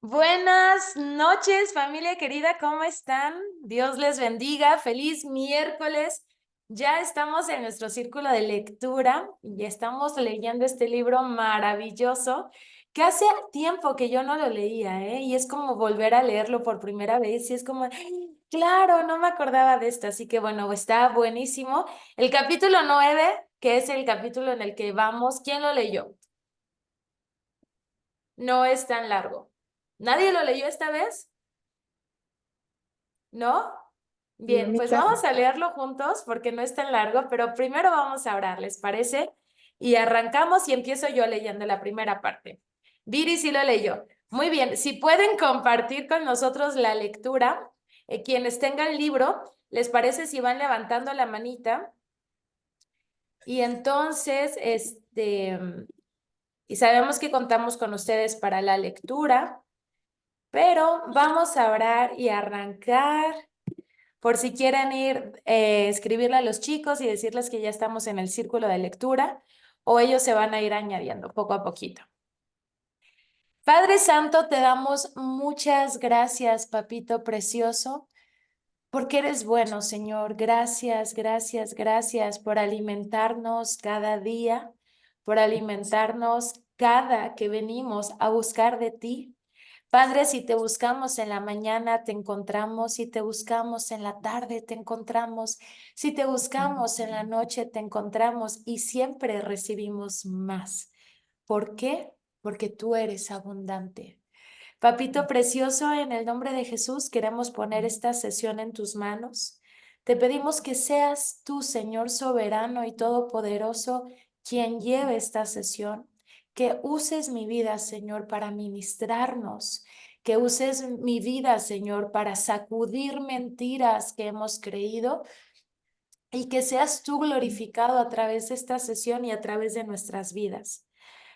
Buenas noches, familia querida, ¿cómo están? Dios les bendiga, feliz miércoles. Ya estamos en nuestro círculo de lectura y estamos leyendo este libro maravilloso que hace tiempo que yo no lo leía, ¿eh? Y es como volver a leerlo por primera vez y es como, ¡ay! Claro, no me acordaba de esto, así que bueno, está buenísimo. El capítulo 9, que es el capítulo en el que vamos, ¿quién lo leyó? No es tan largo. ¿Nadie lo leyó esta vez? ¿No? No, Bien, mi pues casa. vamos a leerlo juntos porque no es tan largo, pero primero vamos a orar, ¿les parece? Y arrancamos y empiezo yo leyendo la primera parte. Viri sí lo leyó. Muy bien, si pueden compartir con nosotros la lectura, quienes tengan el libro, ¿les parece si van levantando la manita? Y entonces, y sabemos que contamos con ustedes para la lectura, pero vamos a orar y arrancar. Por si quieren ir, escribirle a los chicos y decirles que ya estamos en el círculo de lectura, o ellos se van a ir añadiendo poco a poquito. Padre Santo, te damos muchas gracias, papito precioso, porque eres bueno, Señor. Gracias, gracias, gracias por alimentarnos cada día, por alimentarnos cada que venimos a buscar de ti. Padre, si te buscamos en la mañana, te encontramos. Si te buscamos en la tarde, te encontramos. Si te buscamos en la noche, te encontramos y siempre recibimos más. ¿Por qué? Porque tú eres abundante. Papito precioso, en el nombre de Jesús queremos poner esta sesión en tus manos. Te pedimos que seas tú, Señor soberano y todopoderoso, quien lleve esta sesión, que uses mi vida, Señor, para ministrarnos, que uses mi vida, Señor, para sacudir mentiras que hemos creído y que seas tú glorificado a través de esta sesión y a través de nuestras vidas.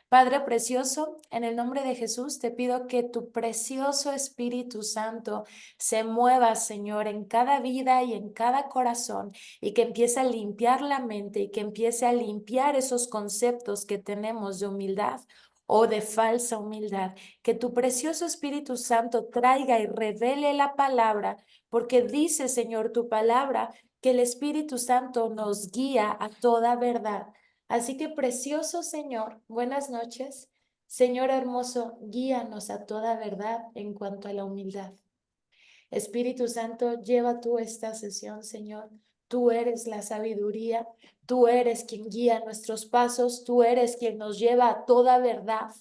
Padre precioso, en el nombre de Jesús te pido que tu precioso Espíritu Santo se mueva, Señor, en cada vida y en cada corazón y que empiece a limpiar la mente y que empiece a limpiar esos conceptos que tenemos de humildad o de falsa humildad. Que tu precioso Espíritu Santo traiga y revele la palabra, porque dice, Señor, tu palabra, que el Espíritu Santo nos guía a toda verdad. Así que, precioso Señor, buenas noches. Señor hermoso, guíanos a toda verdad en cuanto a la humildad. Espíritu Santo, lleva tú esta sesión, Señor. Tú eres la sabiduría, tú eres quien guía nuestros pasos, tú eres quien nos lleva a toda verdad.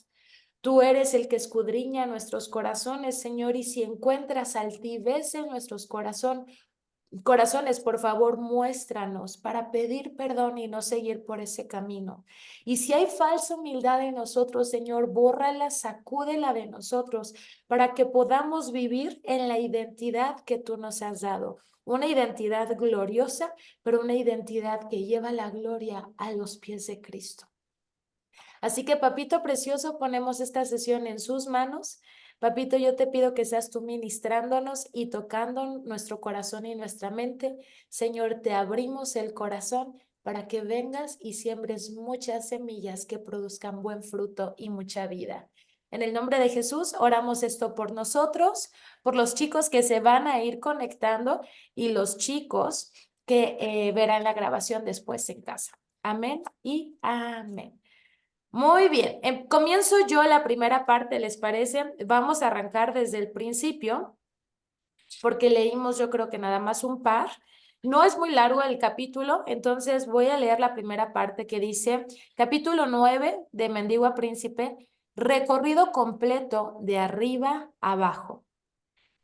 Tú eres el que escudriña nuestros corazones, Señor, y si encuentras altivez en nuestros corazones, por favor, muéstranos para pedir perdón y no seguir por ese camino. Y si hay falsa humildad en nosotros, Señor, bórrala, sacúdela de nosotros para que podamos vivir en la identidad que tú nos has dado. Una identidad gloriosa, pero una identidad que lleva la gloria a los pies de Cristo. Así que, papito precioso, ponemos esta sesión en sus manos. Papito, yo te pido que seas tú ministrándonos y tocando nuestro corazón y nuestra mente. Señor, te abrimos el corazón para que vengas y siembres muchas semillas que produzcan buen fruto y mucha vida. En el nombre de Jesús, oramos esto por nosotros, por los chicos que se van a ir conectando y los chicos que verán la grabación después en casa. Amén y amén. Muy bien, comienzo yo la primera parte, ¿les parece? Vamos a arrancar desde el principio, porque leímos yo creo que nada más un par. No es muy largo el capítulo, entonces voy a leer la primera parte que dice, capítulo 9 de Mendigo a Príncipe, recorrido completo de arriba a abajo.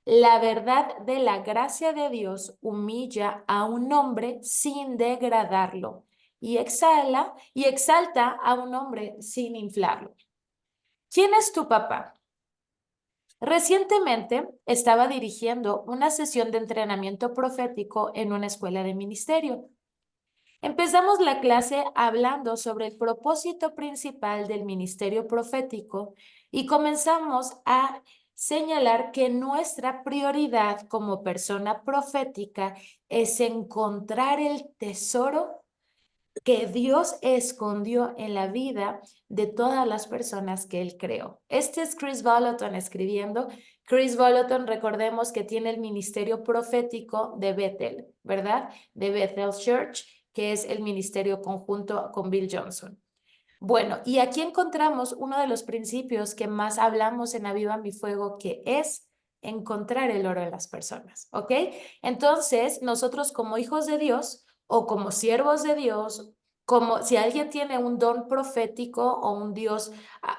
La verdad de la gracia de Dios humilla a un hombre sin degradarlo y exalta a un hombre sin inflarlo. ¿Quién es tu papá? Recientemente estaba dirigiendo una sesión de entrenamiento profético en una escuela de ministerio. Empezamos la clase hablando sobre el propósito principal del ministerio profético y comenzamos a señalar que nuestra prioridad como persona profética es encontrar el tesoro que Dios escondió en la vida de todas las personas que Él creó. Este es Chris Vallotton escribiendo. Chris Vallotton, recordemos que tiene el ministerio profético de Bethel, ¿verdad? De Bethel Church, que es el ministerio conjunto con Bill Johnson. Bueno, y aquí encontramos uno de los principios que más hablamos en Aviva Mi Fuego, que es encontrar el oro en las personas, ¿ok? Entonces, nosotros como hijos de Dios o como siervos de Dios, como si alguien tiene un don profético o un Dios,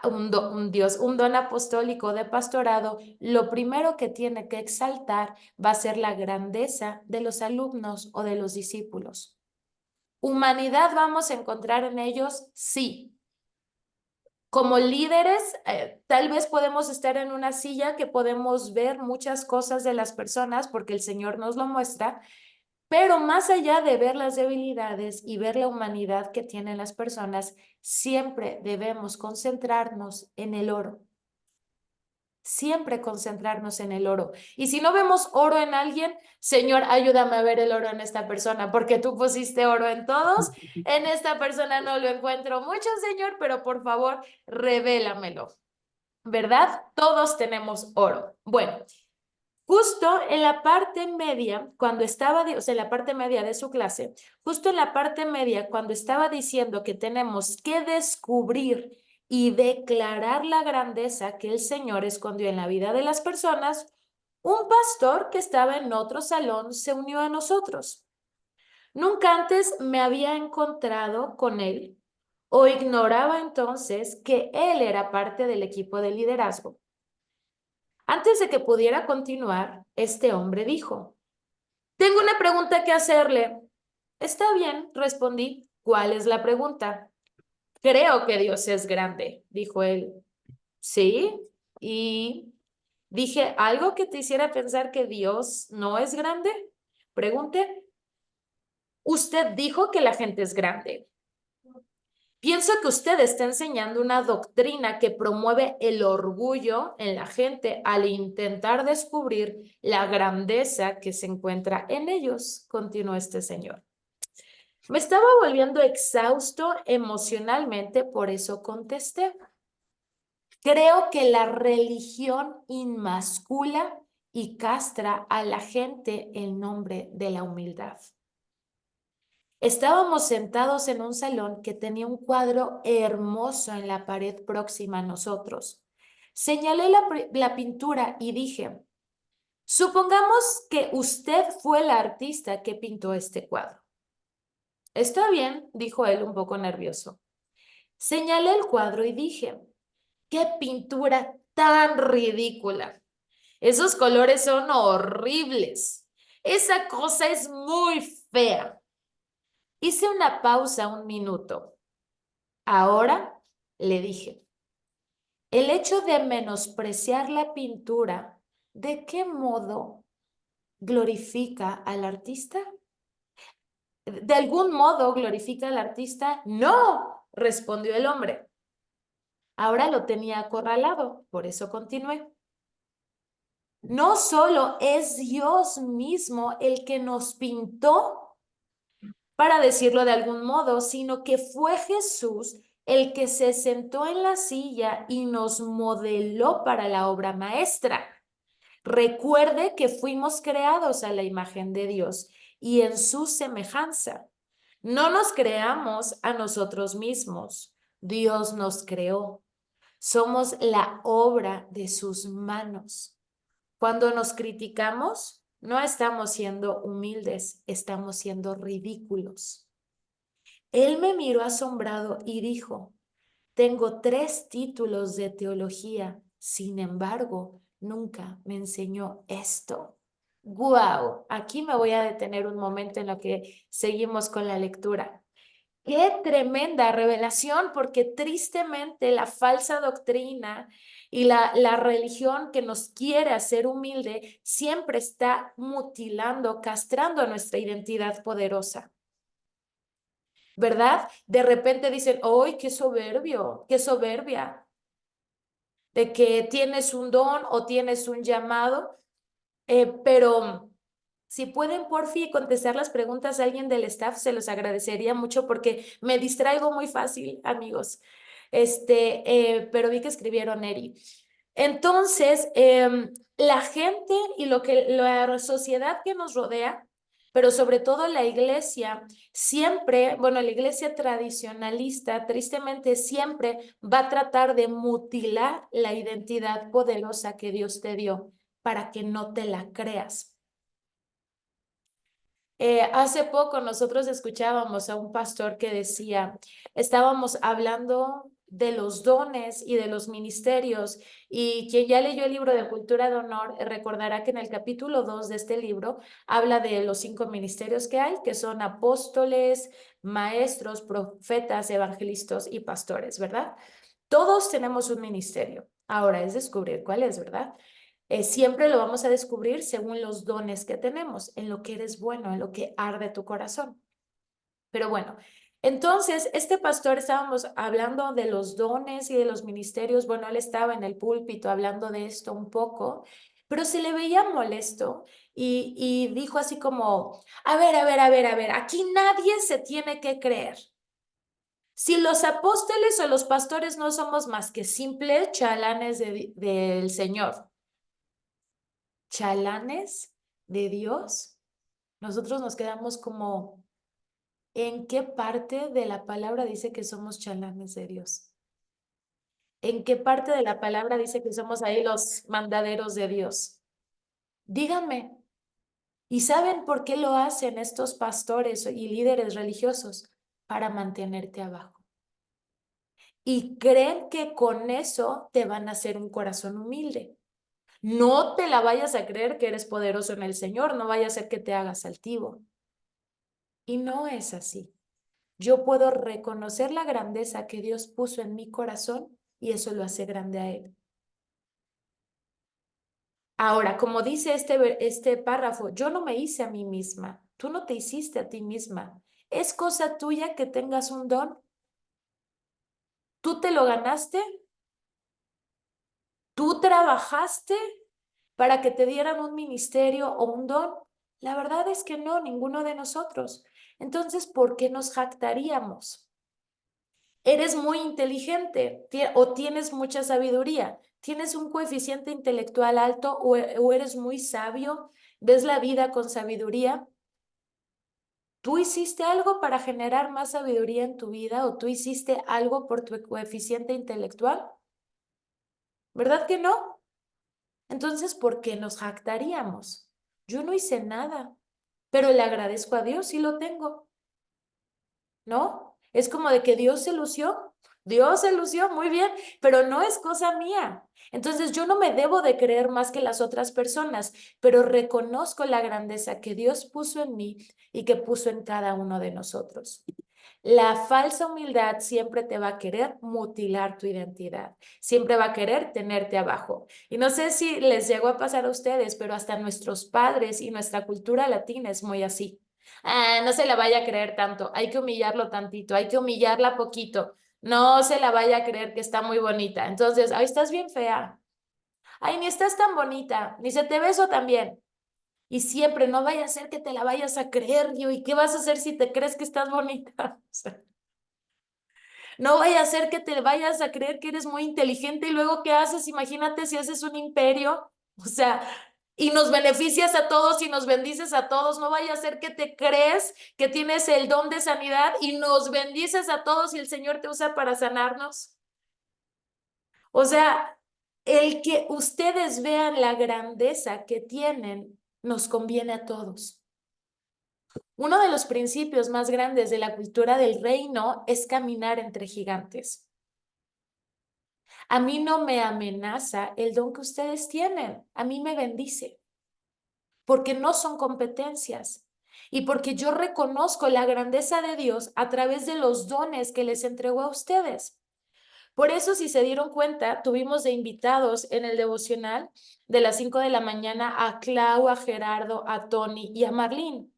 un don apostólico de pastorado, lo primero que tiene que exaltar va a ser la grandeza de los alumnos o de los discípulos. ¿Humanidad vamos a encontrar en ellos? Sí. Como líderes, tal vez podemos estar en una silla que podemos ver muchas cosas de las personas porque el Señor nos lo muestra, pero más allá de ver las debilidades y ver la humanidad que tienen las personas, siempre debemos concentrarnos en el oro. Siempre concentrarnos en el oro. Y si no vemos oro en alguien, Señor, ayúdame a ver el oro en esta persona, porque tú pusiste oro en todos. En esta persona no lo encuentro mucho, Señor, pero por favor, revélamelo. ¿Verdad? Todos tenemos oro. Bueno, justo en la parte media, cuando estaba, o sea, en la parte media de su clase, justo en la parte media, cuando estaba diciendo que tenemos que descubrir y declarar la grandeza que el Señor escondió en la vida de las personas, un pastor que estaba en otro salón se unió a nosotros. Nunca antes me había encontrado con él o ignoraba entonces que él era parte del equipo de liderazgo. Antes de que pudiera continuar, este hombre dijo, tengo una pregunta que hacerle. Está bien, respondí. ¿Cuál es la pregunta? Creo que Dios es grande, dijo él. Sí, y dije, ¿algo que te hiciera pensar que Dios no es grande? Pregunté. Usted dijo que la gente es grande. Pienso que usted está enseñando una doctrina que promueve el orgullo en la gente al intentar descubrir la grandeza que se encuentra en ellos, continuó este señor. Me estaba volviendo exhausto emocionalmente, por eso contesté. Creo que la religión inmascula y castra a la gente en nombre de la humildad. Estábamos sentados en un salón que tenía un cuadro hermoso en la pared próxima a nosotros. Señalé la pintura y dije, supongamos que usted fue la artista que pintó este cuadro. Está bien, dijo él un poco nervioso. Señalé el cuadro y dije, qué pintura tan ridícula. Esos colores son horribles. Esa cosa es muy fea. Hice una pausa un minuto. Ahora, le dije, el hecho de menospreciar la pintura, ¿de qué modo glorifica al artista? ¿De algún modo glorifica al artista? No, respondió el hombre. Ahora lo tenía acorralado, por eso continué. No solo es Dios mismo el que nos pintó, para decirlo de algún modo, sino que fue Jesús el que se sentó en la silla y nos modeló para la obra maestra. Recuerde que fuimos creados a la imagen de Dios y en su semejanza. No nos creamos a nosotros mismos. Dios nos creó. Somos la obra de sus manos. Cuando nos criticamos, no estamos siendo humildes, estamos siendo ridículos. Él me miró asombrado y dijo, tengo 3 títulos de teología, sin embargo, nunca me enseñó esto. ¡Guau! Aquí me voy a detener un momento en lo que seguimos con la lectura. Qué tremenda revelación, porque tristemente la falsa doctrina y la religión que nos quiere hacer humilde siempre está mutilando, castrando nuestra identidad poderosa. ¿Verdad? De repente dicen, ¡ay, qué soberbio, qué soberbia! De que tienes un don o tienes un llamado, pero Si pueden, por fin, contestar las preguntas a alguien del staff, se los agradecería mucho porque me distraigo muy fácil, amigos. Pero vi que escribieron Eri. Entonces, la gente y la sociedad que nos rodea, pero sobre todo la iglesia, siempre, bueno, la iglesia tradicionalista, tristemente, siempre va a tratar de mutilar la identidad poderosa que Dios te dio para que no te la creas. Hace poco nosotros escuchábamos a un pastor que decía, estábamos hablando de los dones y de los ministerios, y quien ya leyó el libro de Cultura de Honor recordará que en el capítulo 2 de este libro habla de los 5 ministerios que hay, que son apóstoles, maestros, profetas, evangelistas y pastores, ¿verdad? Todos tenemos un ministerio. Ahora es descubrir cuál es, ¿verdad? Siempre lo vamos a descubrir según los dones que tenemos, en lo que eres bueno, en lo que arde tu corazón. Pero bueno, entonces este pastor, estábamos hablando de los dones y de los ministerios. Bueno, él estaba en el púlpito hablando de esto un poco, pero se le veía molesto y dijo así como, a ver, aquí nadie se tiene que creer. Si los apóstoles o los pastores no somos más que simples chalanes del Señor, chalanes de Dios, nosotros nos quedamos como, ¿en qué parte de la palabra dice que somos chalanes de Dios? ¿En qué parte de la palabra dice que somos ahí los mandaderos de Dios? Díganme. ¿Y saben por qué lo hacen estos pastores y líderes religiosos? Para mantenerte abajo. Y creen que con eso te van a hacer un corazón humilde. No te la vayas a creer que eres poderoso en el Señor, no vaya a ser que te hagas altivo. Y no es así. Yo puedo reconocer la grandeza que Dios puso en mi corazón y eso lo hace grande a Él. Ahora, como dice este párrafo, yo no me hice a mí misma, tú no te hiciste a ti misma. ¿Es cosa tuya que tengas un don? ¿Tú te lo ganaste? ¿Tú trabajaste para que te dieran un ministerio o un don? La verdad es que no, ninguno de nosotros. Entonces, ¿por qué nos jactaríamos? Eres muy inteligente o tienes mucha sabiduría, tienes un coeficiente intelectual alto o eres muy sabio, ves la vida con sabiduría. ¿Tú hiciste algo para generar más sabiduría en tu vida o tú hiciste algo por tu coeficiente intelectual? ¿Verdad que no? Entonces, ¿por qué nos jactaríamos? Yo no hice nada, pero le agradezco a Dios y lo tengo. ¿No? Es como de que Dios se lució muy bien, pero no es cosa mía. Entonces yo no me debo de creer más que las otras personas, pero reconozco la grandeza que Dios puso en mí y que puso en cada uno de nosotros. La falsa humildad siempre te va a querer mutilar tu identidad, siempre va a querer tenerte abajo. Y no sé si les llegó a pasar a ustedes, pero hasta nuestros padres y nuestra cultura latina es muy así. Ah, no se la vaya a creer tanto, hay que humillarlo tantito, hay que humillarla poquito. No se la vaya a creer que está muy bonita. Entonces, ay, estás bien fea. Ay, ni estás tan bonita, ni se te ve eso tan bien. Y siempre no vaya a ser que te la vayas a creer, yo. ¿Y qué vas a hacer si te crees que estás bonita? O sea, no vaya a ser que te vayas a creer que eres muy inteligente y luego ¿qué haces? Imagínate si haces un imperio, o sea, y nos beneficias a todos y nos bendices a todos. No vaya a ser que te crees que tienes el don de sanidad y nos bendices a todos y el Señor te usa para sanarnos. O sea, el que ustedes vean la grandeza que tienen nos conviene a todos. Uno de los principios más grandes de la cultura del reino es caminar entre gigantes. A mí no me amenaza el don que ustedes tienen, a mí me bendice, porque no son competencias y porque yo reconozco la grandeza de Dios a través de los dones que les entregó a ustedes. Por eso, si se dieron cuenta, tuvimos de invitados en el devocional de las 5 de la mañana a Clau, a Gerardo, a Tony y a Marlene.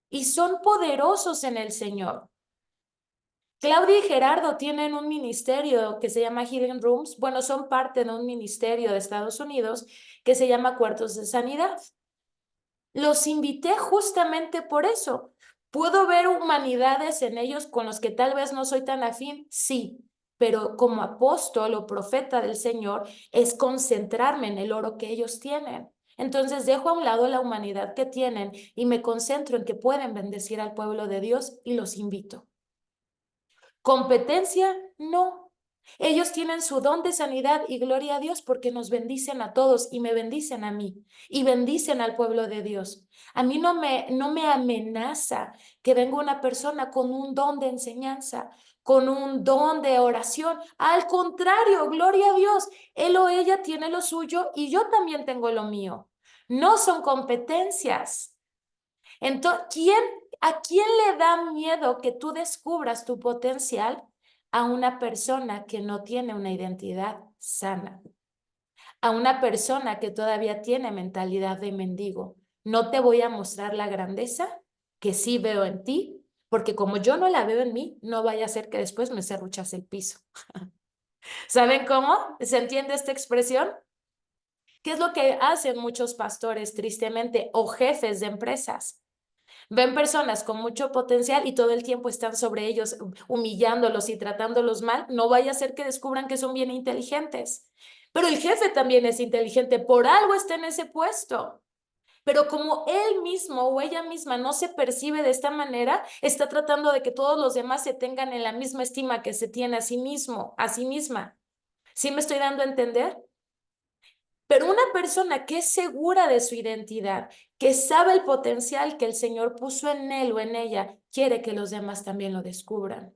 Y son poderosos en el Señor. Claudia y Gerardo tienen un ministerio que se llama Healing Rooms. Bueno, son parte de un ministerio de Estados Unidos que se llama Cuartos de Sanidad. Los invité justamente por eso. ¿Puedo ver humanidades en ellos con los que tal vez no soy tan afín? Sí, pero como apóstol o profeta del Señor es concentrarme en el oro que ellos tienen. Entonces dejo a un lado la humanidad que tienen y me concentro en que pueden bendecir al pueblo de Dios y los invito. Competencia, no. Ellos tienen su don de sanidad y gloria a Dios porque nos bendicen a todos y me bendicen a mí y bendicen al pueblo de Dios. A mí no me amenaza que venga una persona con un don de enseñanza, con un don de oración. Al contrario, gloria a Dios, él o ella tiene lo suyo y yo también tengo lo mío. No son competencias. Entonces, ¿a quién le da miedo que tú descubras tu potencial? A una persona que no tiene una identidad sana, a una persona que todavía tiene mentalidad de mendigo. No te voy a mostrar la grandeza que sí veo en ti, porque como yo no la veo en mí, no vaya a ser que después me serruchas el piso. ¿Saben cómo? ¿Se entiende esta expresión? ¿Qué es lo que hacen muchos pastores, tristemente, o jefes de empresas? Ven personas con mucho potencial y todo el tiempo están sobre ellos humillándolos y tratándolos mal. No vaya a ser que descubran que son bien inteligentes. Pero el jefe también es inteligente, por algo está en ese puesto. Pero como él mismo o ella misma no se percibe de esta manera, está tratando de que todos los demás se tengan en la misma estima que se tiene a sí mismo, a sí misma. ¿Sí me estoy dando a entender? Pero una persona que es segura de su identidad, que sabe el potencial que el Señor puso en él o en ella, quiere que los demás también lo descubran.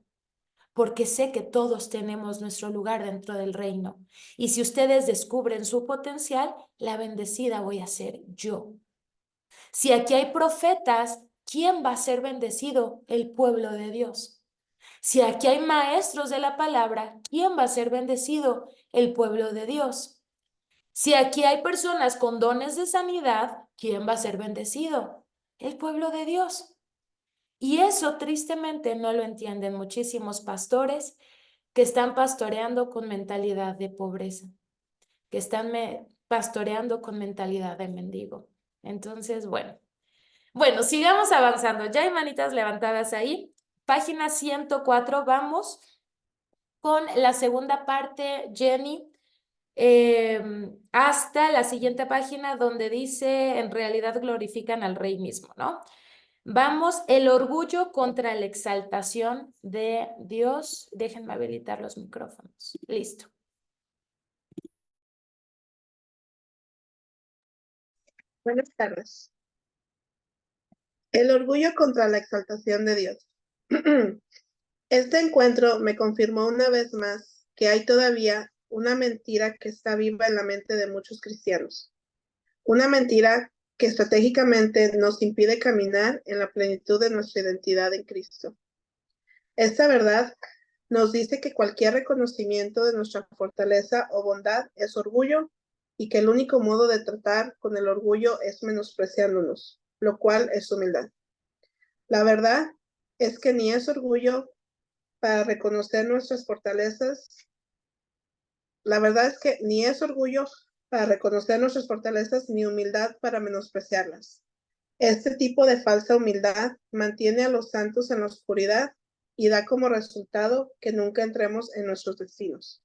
Porque sé que todos tenemos nuestro lugar dentro del reino. Y si ustedes descubren su potencial, la bendecida voy a ser yo. Si aquí hay profetas, ¿quién va a ser bendecido? El pueblo de Dios. Si aquí hay maestros de la palabra, ¿quién va a ser bendecido? El pueblo de Dios. Si aquí hay personas con dones de sanidad, ¿quién va a ser bendecido? El pueblo de Dios. Y eso tristemente no lo entienden muchísimos pastores que están pastoreando con mentalidad de pobreza, que están pastoreando con mentalidad de mendigo. Entonces, bueno, sigamos avanzando. Ya hay manitas levantadas ahí. Página 104, vamos con la segunda parte, Jenny. Hasta la siguiente página donde dice, en realidad glorifican al rey mismo, ¿no? Vamos, el orgullo contra la exaltación de Dios. Déjenme habilitar los micrófonos. Listo. Buenas tardes. El orgullo contra la exaltación de Dios. Este encuentro me confirmó una vez más que hay todavía una mentira que está viva en la mente de muchos cristianos. Una mentira que estratégicamente nos impide caminar en la plenitud de nuestra identidad en Cristo. Esta verdad nos dice que cualquier reconocimiento de nuestra fortaleza o bondad es orgullo y que el único modo de tratar con el orgullo es menospreciándonos, lo cual es humildad. La verdad es que ni es orgullo para reconocer nuestras fortalezas. La verdad es que ni es orgullo para reconocer nuestras fortalezas ni humildad para menospreciarlas. Este tipo de falsa humildad mantiene a los santos en la oscuridad y da como resultado que nunca entremos en nuestros destinos.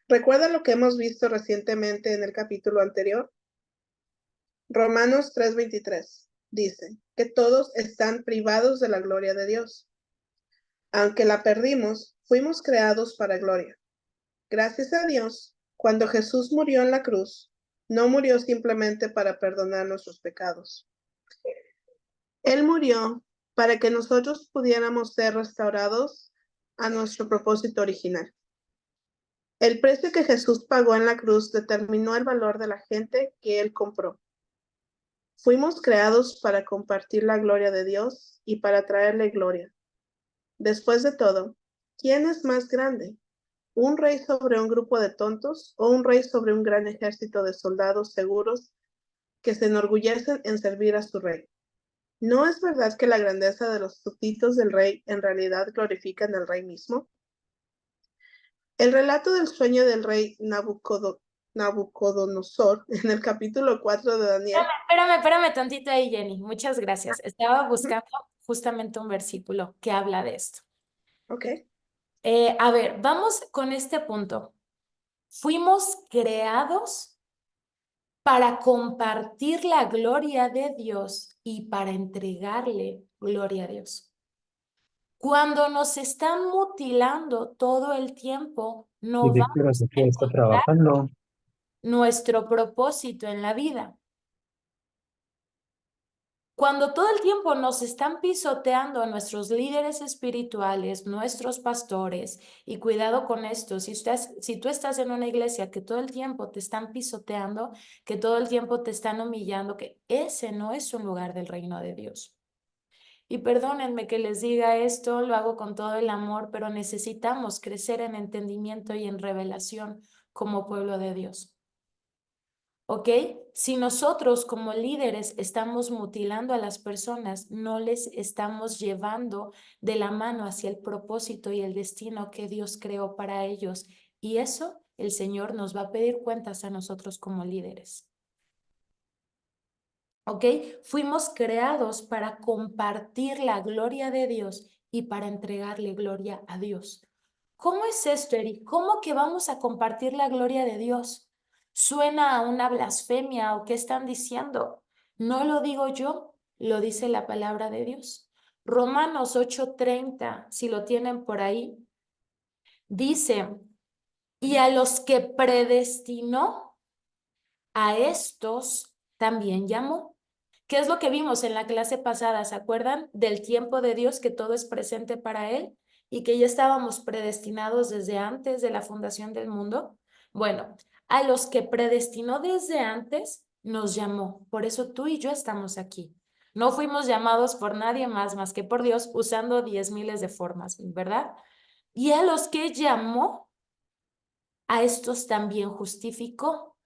¿Recuerda lo que hemos visto recientemente en el capítulo anterior? Romanos 3:23 dice que todos están privados de la gloria de Dios. Aunque la perdimos, fuimos creados para gloria. Gracias a Dios, cuando Jesús murió en la cruz, no murió simplemente para perdonar nuestros pecados. Él murió para que nosotros pudiéramos ser restaurados a nuestro propósito original. El precio que Jesús pagó en la cruz determinó el valor de la gente que Él compró. Fuimos creados para compartir la gloria de Dios y para traerle gloria. Después de todo, ¿quién es más grande? ¿Un rey sobre un grupo de tontos o un rey sobre un gran ejército de soldados seguros que se enorgullecen en servir a su rey? ¿No es verdad que la grandeza de los súbditos del rey en realidad glorifican al rey mismo? El relato del sueño del rey Nabucodonosor en el capítulo 4 de Daniel. Espérame tantito ahí, Jenny. Muchas gracias. Estaba buscando justamente un versículo que habla de esto. Ok. A ver, vamos con este punto. Fuimos creados para compartir la gloria de Dios y para entregarle gloria a Dios. Cuando nos están mutilando todo el tiempo, Y no Víctor, vamos sé a que está encontrar trabajando. nuestro propósito en la vida. Cuando todo el tiempo nos están pisoteando a nuestros líderes espirituales, nuestros pastores, y cuidado con esto, si tú estás en una iglesia que todo el tiempo te están pisoteando, que todo el tiempo te están humillando, que ese no es un lugar del reino de Dios. Y perdónenme que les diga esto, lo hago con todo el amor, pero necesitamos crecer en entendimiento y en revelación como pueblo de Dios. ¿Ok? Si nosotros como líderes estamos mutilando a las personas, no les estamos llevando de la mano hacia el propósito y el destino que Dios creó para ellos. Y eso el Señor nos va a pedir cuentas a nosotros como líderes. ¿Ok? Fuimos creados para compartir la gloria de Dios y para entregarle gloria a Dios. ¿Cómo es esto, Eric? ¿Cómo que vamos a compartir la gloria de Dios? ¿Suena a una blasfemia o qué están diciendo? No lo digo yo, lo dice la palabra de Dios. Romanos 8:30, si lo tienen por ahí, dice, y a los que predestinó, a estos también llamó. ¿Qué es lo que vimos en la clase pasada? ¿Se acuerdan del tiempo de Dios, que todo es presente para Él y que ya estábamos predestinados desde antes de la fundación del mundo? Bueno, a los que predestinó desde antes nos llamó. Por eso tú y yo estamos aquí. No fuimos llamados por nadie más que por Dios, usando 10,000 de formas, ¿verdad? Y a los que llamó, a estos también justificó.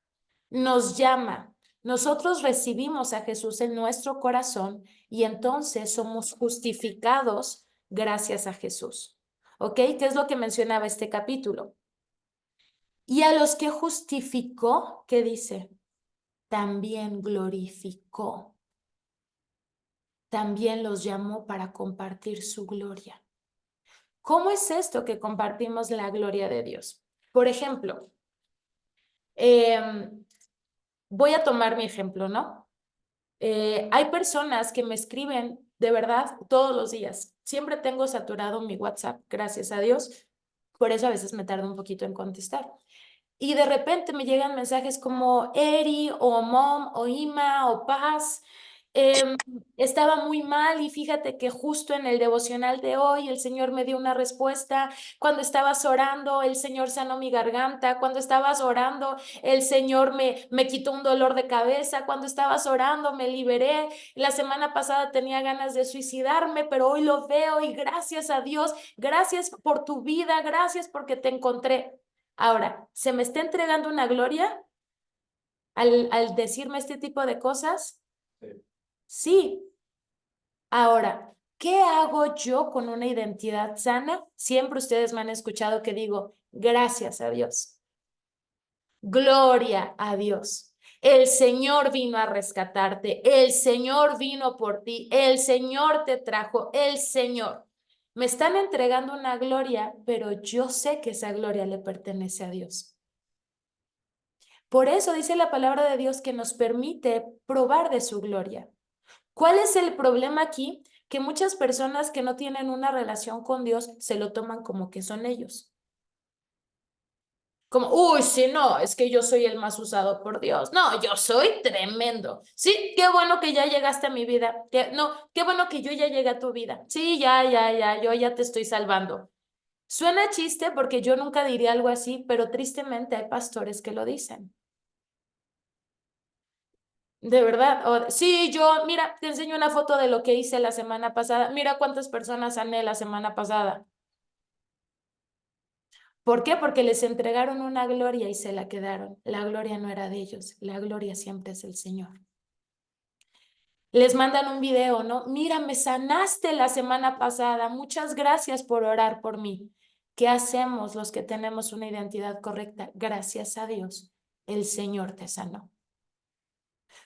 Nos llama. Nosotros recibimos a Jesús en nuestro corazón y entonces somos justificados gracias a Jesús. ¿Ok? ¿Qué es lo que mencionaba este capítulo? Y a los que justificó, ¿qué dice? También glorificó. También los llamó para compartir su gloria. ¿Cómo es esto que compartimos la gloria de Dios? Por ejemplo, voy a tomar mi ejemplo, ¿no? Hay personas que me escriben de verdad todos los días. Siempre tengo saturado mi WhatsApp, gracias a Dios. Por eso a veces me tardo un poquito en contestar. Y de repente me llegan mensajes como Eri o Mom o Ima o Paz. Estaba muy mal y fíjate que justo en el devocional de hoy el Señor me dio una respuesta. Cuando estabas orando, el Señor sanó mi garganta. Cuando estabas orando, el Señor me quitó un dolor de cabeza. Cuando estabas orando, me liberé. La semana pasada tenía ganas de suicidarme, pero hoy lo veo y gracias a Dios, gracias por tu vida, gracias porque te encontré. Ahora, ¿se me está entregando una gloria al decirme este tipo de cosas? Sí. Ahora, ¿qué hago yo con una identidad sana? Siempre ustedes me han escuchado que digo, gracias a Dios. Gloria a Dios. El Señor vino a rescatarte, el Señor vino por ti, el Señor te trajo, el Señor. Me están entregando una gloria, pero yo sé que esa gloria le pertenece a Dios. Por eso dice la palabra de Dios que nos permite probar de su gloria. ¿Cuál es el problema aquí? Que muchas personas que no tienen una relación con Dios se lo toman como que son ellos. Como, uy, sí, no, es que yo soy el más usado por Dios. No, yo soy tremendo. Sí, qué bueno que ya llegaste a mi vida. No, qué bueno que yo ya llegué a tu vida. Sí, ya, yo ya te estoy salvando. Suena chiste porque yo nunca diría algo así, pero tristemente hay pastores que lo dicen. De verdad. Sí, mira, te enseño una foto de lo que hice la semana pasada. Mira cuántas personas sané la semana pasada. ¿Por qué? Porque les entregaron una gloria y se la quedaron. La gloria no era de ellos, la gloria siempre es el Señor. Les mandan un video, ¿no? Mira, me sanaste la semana pasada. Muchas gracias por orar por mí. ¿Qué hacemos los que tenemos una identidad correcta? Gracias a Dios. el Señor te sanó.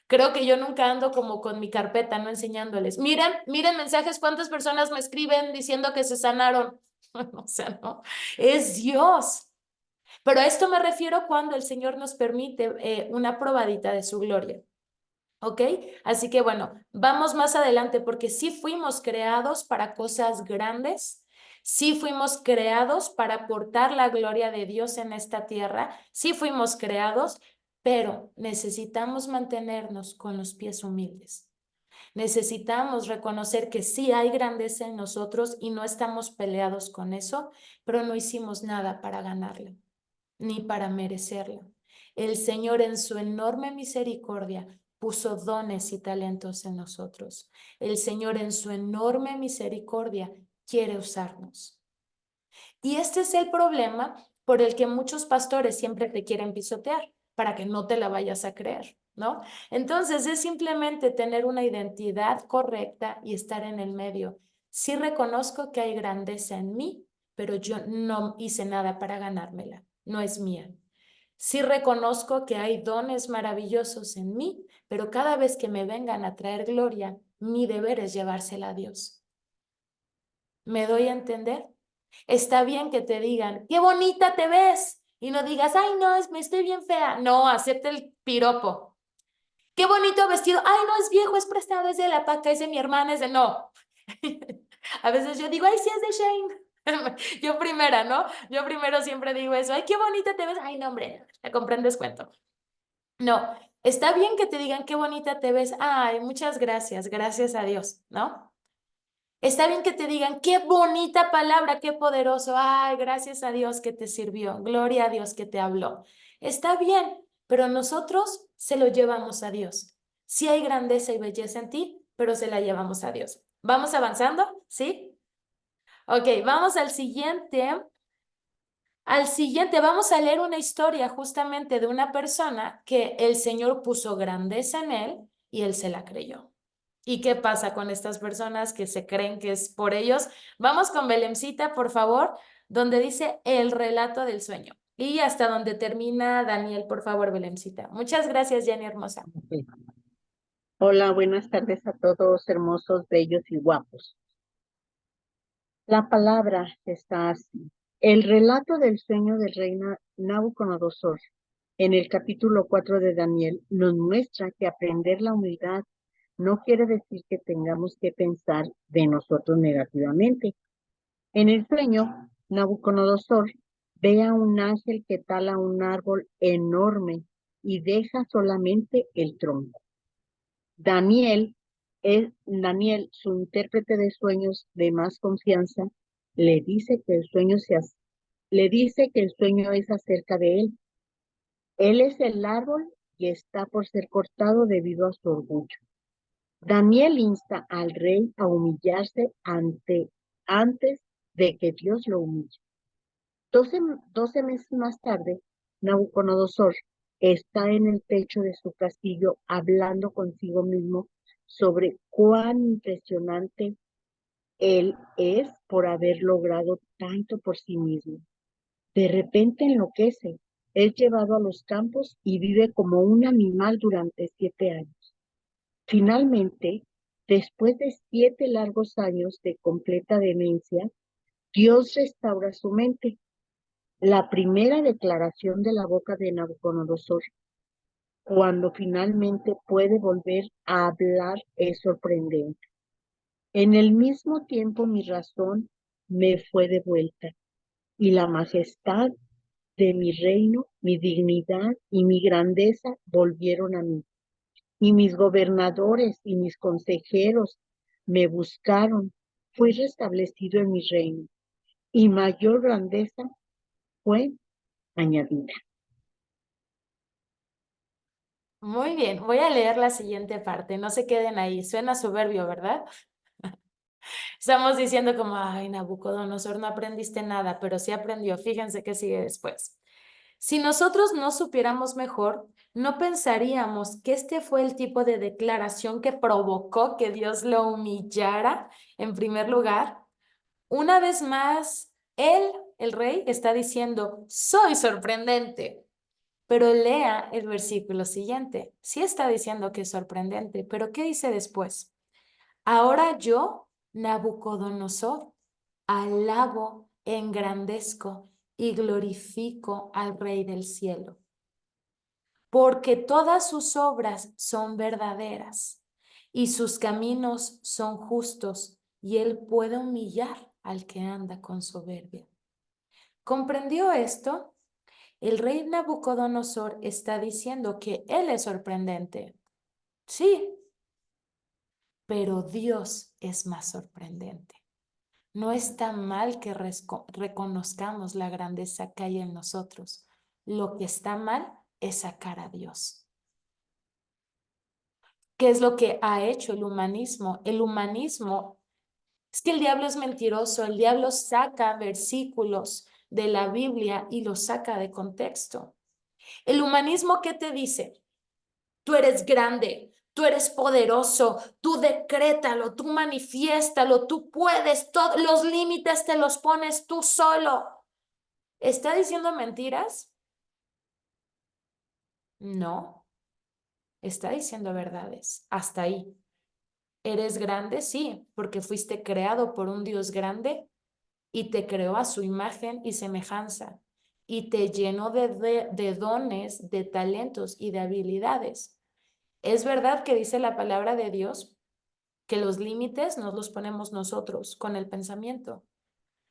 Creo que yo nunca ando como con mi carpeta, no enseñándoles. Miren mensajes, cuántas personas me escriben diciendo que se sanaron. O sea, no, es Dios. Pero a esto me refiero cuando el Señor nos permite una probadita de su gloria. ¿Ok? Así que bueno, vamos más adelante porque sí fuimos creados para cosas grandes, sí fuimos creados para aportar la gloria de Dios en esta tierra, sí fuimos creados, pero necesitamos mantenernos con los pies humildes. Necesitamos reconocer que sí hay grandeza en nosotros y no estamos peleados con eso, pero no hicimos nada para ganarla, ni para merecerla. El Señor en su enorme misericordia puso dones y talentos en nosotros. El Señor en su enorme misericordia quiere usarnos. Y este es el problema por el que muchos pastores siempre te quieren pisotear para que no te la vayas a creer, ¿no? Entonces es simplemente tener una identidad correcta y estar en el medio. Sí reconozco que hay grandeza en mí, pero yo no hice nada para ganármela, no es mía. Sí reconozco que hay dones maravillosos en mí, pero cada vez que me vengan a traer gloria, mi deber es llevársela a Dios. ¿Me doy a entender? Está bien que te digan, qué bonita te ves. Y no digas, ay, no, me estoy bien fea. No, acepta el piropo. Qué bonito vestido. Ay, no, es viejo, es prestado, es de la paca, es de mi hermana, es de... No. A veces yo digo, ay, sí, es de Shane. Yo primera, ¿no? Yo primero siempre digo eso. Ay, qué bonita te ves. Ay, no, hombre, la compré en descuento. No, está bien que te digan qué bonita te ves. Ay, muchas gracias, gracias a Dios, ¿no? Está bien que te digan, qué bonita palabra, qué poderoso. Ay, gracias a Dios que te sirvió. Gloria a Dios que te habló. Está bien, pero nosotros se lo llevamos a Dios. Sí hay grandeza y belleza en ti, pero se la llevamos a Dios. ¿Vamos avanzando? ¿Sí? Ok, vamos al siguiente. Al siguiente, vamos a leer una historia justamente de una persona que el Señor puso grandeza en él y él se la creyó. ¿Y qué pasa con estas personas que se creen que es por ellos? Vamos con Belemcita, por favor, donde dice el relato del sueño. Y hasta donde termina Daniel, por favor, Belemcita. Muchas gracias, Jenny hermosa. Ok. Hola, buenas tardes a todos, hermosos, bellos y guapos. La palabra está así. El relato del sueño del rey Nabucodonosor, en el capítulo 4 de Daniel, nos muestra que aprender la humildad no quiere decir que tengamos que pensar de nosotros negativamente. En el sueño, Nabucodonosor ve a un ángel que tala un árbol enorme y deja solamente el tronco. Daniel, su intérprete de sueños de más confianza, le dice que el sueño es acerca de él. Él es el árbol y está por ser cortado debido a su orgullo. Daniel insta al rey a humillarse antes de que Dios lo humille. 12 meses más tarde, Nabucodonosor está en el techo de su castillo hablando consigo mismo sobre cuán impresionante él es por haber logrado tanto por sí mismo. De repente enloquece, es llevado a los campos y vive como un animal durante 7 años. Finalmente, después de 7 largos años de completa demencia, Dios restaura su mente. La primera declaración de la boca de Nabucodonosor, cuando finalmente puede volver a hablar, es sorprendente. En el mismo tiempo mi razón me fue devuelta y la majestad de mi reino, mi dignidad y mi grandeza volvieron a mí. Y mis gobernadores y mis consejeros me buscaron. Fui restablecido en mi reino y mayor grandeza fue añadida. Muy bien, voy a leer la siguiente parte. No se queden ahí. Suena soberbio, ¿verdad? Estamos diciendo como, ay, Nabucodonosor, no aprendiste nada, pero sí aprendió. Fíjense qué sigue después. Si nosotros no supiéramos mejor, no pensaríamos que este fue el tipo de declaración que provocó que Dios lo humillara en primer lugar. Una vez más, él, el rey, está diciendo, soy sorprendente. Pero lea el versículo siguiente. Sí está diciendo que es sorprendente, pero ¿qué dice después? Ahora yo, Nabucodonosor, alabo, engrandezco y glorifico al Rey del cielo, porque todas sus obras son verdaderas y sus caminos son justos, y él puede humillar al que anda con soberbia. ¿Comprendió esto? El rey Nabucodonosor está diciendo que él es sorprendente. Sí, pero Dios es más sorprendente. No está mal que reconozcamos la grandeza que hay en nosotros. Lo que está mal es sacar a Dios. ¿Qué es lo que ha hecho el humanismo? El humanismo es que el diablo es mentiroso. El diablo saca versículos de la Biblia y los saca de contexto. El humanismo, ¿qué te dice? Tú eres grande, tú eres poderoso, tú decrétalo, tú manifiéstalo, tú puedes, los límites te los pones tú solo. ¿Está diciendo mentiras? No, está diciendo verdades. Hasta ahí. ¿Eres grande? Sí, porque fuiste creado por un Dios grande y te creó a su imagen y semejanza y te llenó de dones, de talentos y de habilidades. Es verdad que dice la palabra de Dios que los límites nos los ponemos nosotros con el pensamiento.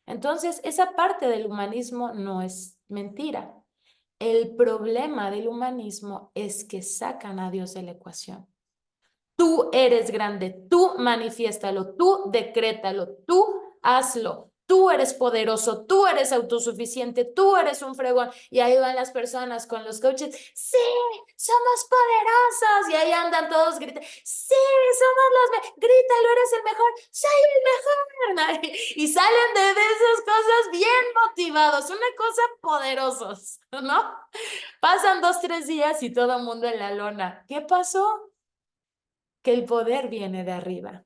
Entonces, esa parte del humanismo no es mentira. El problema del humanismo es que sacan a Dios de la ecuación. Tú eres grande, tú manifiéstalo, tú decrétalo, tú hazlo. Tú eres poderoso, tú eres autosuficiente, tú eres un fregón. Y ahí van las personas con los coaches, sí, somos poderosos. Y ahí andan todos gritando, sí, somos grítalo, eres el mejor, soy el mejor. Y salen de esas cosas bien motivados, una cosa poderosos, ¿no? Pasan 2, 3 días y todo el mundo en la lona. ¿Qué pasó? Que el poder viene de arriba,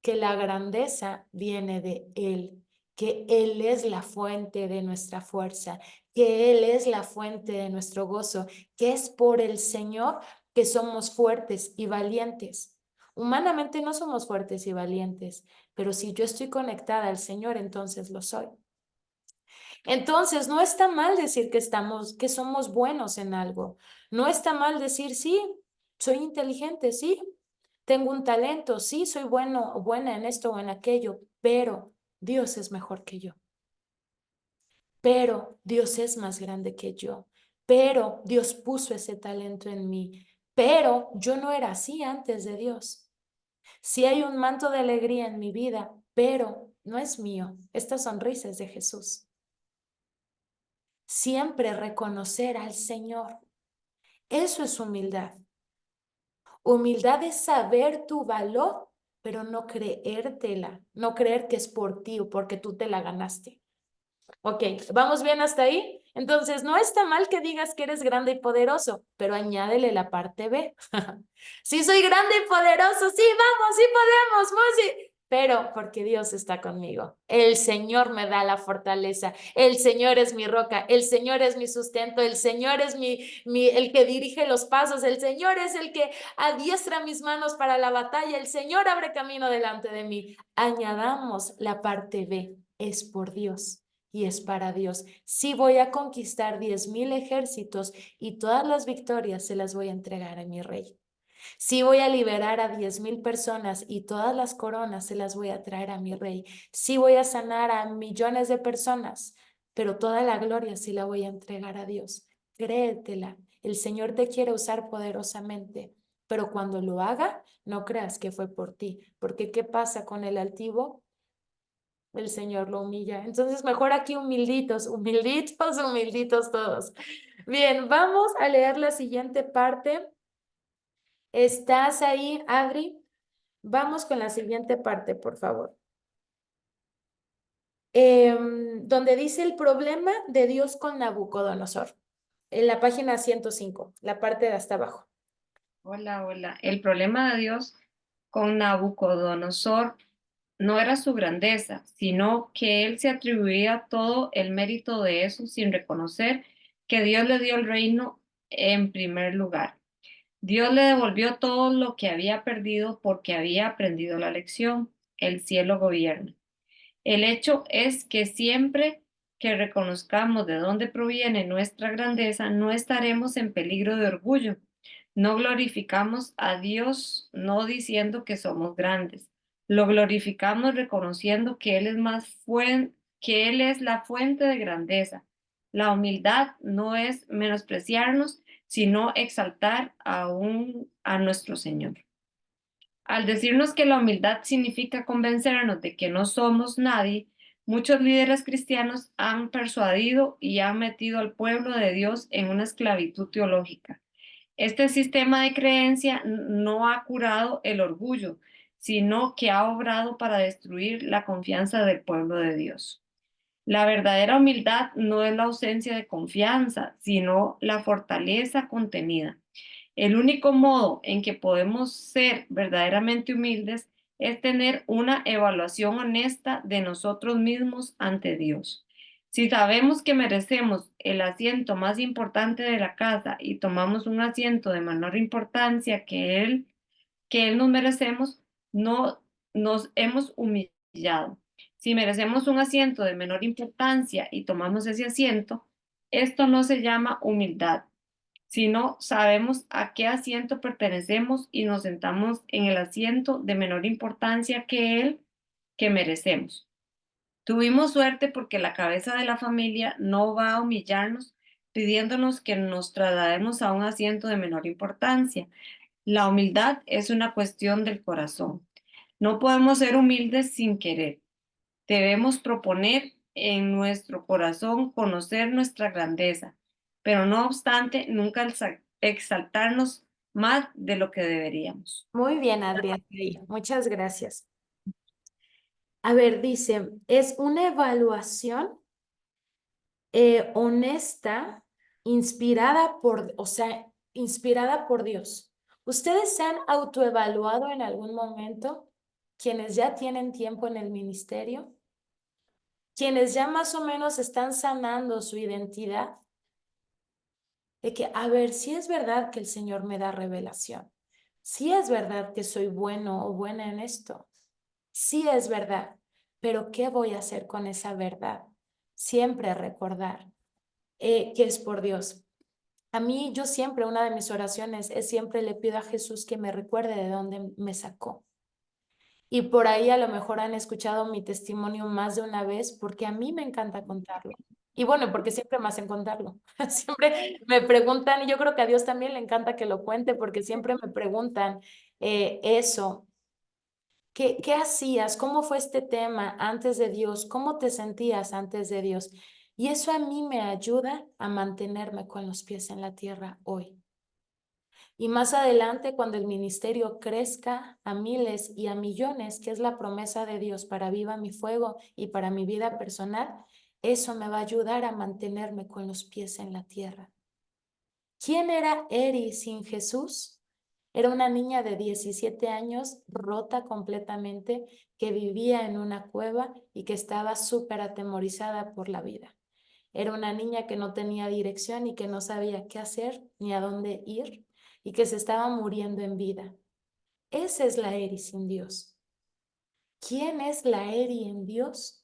que la grandeza viene de Él, que Él es la fuente de nuestra fuerza, que Él es la fuente de nuestro gozo, que es por el Señor que somos fuertes y valientes. Humanamente no somos fuertes y valientes, pero si yo estoy conectada al Señor, entonces lo soy. Entonces, no está mal decir que somos buenos en algo. No está mal decir, sí, soy inteligente, sí, tengo un talento, sí, soy bueno o buena en esto o en aquello, pero Dios es mejor que yo. Pero Dios es más grande que yo. Pero Dios puso ese talento en mí. Pero yo no era así antes de Dios. Sí hay un manto de alegría en mi vida, pero no es mío. Esta sonrisa es de Jesús. Siempre reconocer al Señor. Eso es humildad. Humildad es saber tu valor, pero no creértela, no creer que es por ti o porque tú te la ganaste. Ok, ¿vamos bien hasta ahí? Entonces, no está mal que digas que eres grande y poderoso, pero añádele la parte B. Sí, soy grande y poderoso, sí, vamos, sí podemos, sí. Pero porque Dios está conmigo. El Señor me da la fortaleza. El Señor es mi roca. El Señor es mi sustento. El Señor es el que dirige los pasos. El Señor es el que adiestra mis manos para la batalla. El Señor abre camino delante de mí. Añadamos la parte B. Es por Dios y es para Dios. Sí voy a conquistar 10,000 ejércitos y todas las victorias se las voy a entregar a mi rey. Sí voy a liberar a 10,000 personas y todas las coronas se las voy a traer a mi rey. Sí voy a sanar a millones de personas, pero toda la gloria sí la voy a entregar a Dios. Créetela, el Señor te quiere usar poderosamente, pero cuando lo haga, no creas que fue por ti, porque ¿qué pasa con el altivo? El Señor lo humilla. Entonces, mejor aquí humilditos, humilditos, humilditos todos. Bien, vamos a leer la siguiente parte. ¿Estás ahí, Adri? Vamos con la siguiente parte, por favor. Donde dice el problema de Dios con Nabucodonosor. En la página 105, la parte de hasta abajo. Hola, hola. El problema de Dios con Nabucodonosor no era su grandeza, sino que él se atribuía todo el mérito de eso sin reconocer que Dios le dio el reino en primer lugar. Dios le devolvió todo lo que había perdido porque había aprendido la lección. El cielo gobierna. El hecho es que siempre que reconozcamos de dónde proviene nuestra grandeza, no estaremos en peligro de orgullo. No glorificamos a Dios no diciendo que somos grandes. Lo glorificamos reconociendo que que Él es la fuente de grandeza. La humildad no es menospreciarnos, sino exaltar a nuestro Señor. Al decirnos que la humildad significa convencernos de que no somos nadie, muchos líderes cristianos han persuadido y han metido al pueblo de Dios en una esclavitud teológica. Este sistema de creencia no ha curado el orgullo, sino que ha obrado para destruir la confianza del pueblo de Dios. La verdadera humildad no es la ausencia de confianza, sino la fortaleza contenida. El único modo en que podemos ser verdaderamente humildes es tener una evaluación honesta de nosotros mismos ante Dios. Si sabemos que merecemos el asiento más importante de la casa y tomamos un asiento de menor importancia que él nos merecemos, no nos hemos humillado. Si merecemos un asiento de menor importancia y tomamos ese asiento, esto no se llama humildad, sino sabemos a qué asiento pertenecemos y nos sentamos en el asiento de menor importancia que él que merecemos. Tuvimos suerte porque la cabeza de la familia no va a humillarnos pidiéndonos que nos traslademos a un asiento de menor importancia. La humildad es una cuestión del corazón. No podemos ser humildes sin querer. Debemos proponer en nuestro corazón conocer nuestra grandeza, pero no obstante, nunca exaltarnos más de lo que deberíamos. Muy bien, Adriana. Muchas gracias. A ver, dice, es una evaluación honesta, inspirada por Dios. ¿Ustedes se han autoevaluado en algún momento? Quienes ya tienen tiempo en el ministerio, quienes ya más o menos están sanando su identidad, de que, a ver, si es verdad que el Señor me da revelación, si es verdad que soy bueno o buena en esto, sí es verdad, pero ¿qué voy a hacer con esa verdad? Siempre recordar que es por Dios. A mí, yo siempre, una de mis oraciones es siempre le pido a Jesús que me recuerde de dónde me sacó. Y por ahí a lo mejor han escuchado mi testimonio más de una vez porque a mí me encanta contarlo. Y bueno, porque siempre me hacen contarlo. Siempre me preguntan, y yo creo que a Dios también le encanta que lo cuente porque siempre me preguntan eso. ¿Qué hacías? ¿Cómo fue este tema antes de Dios? ¿Cómo te sentías antes de Dios? Y eso a mí me ayuda a mantenerme con los pies en la tierra hoy. Y más adelante, cuando el ministerio crezca a miles y a millones, que es la promesa de Dios para Viva mi Fuego y para mi vida personal, eso me va a ayudar a mantenerme con los pies en la tierra. ¿Quién era Eri sin Jesús? Era una niña de 17 años, rota completamente, que vivía en una cueva y que estaba súper atemorizada por la vida. Era una niña que no tenía dirección y que no sabía qué hacer ni a dónde ir y que se estaba muriendo en vida. Esa es la Eri sin Dios. ¿Quién es la Eri en Dios?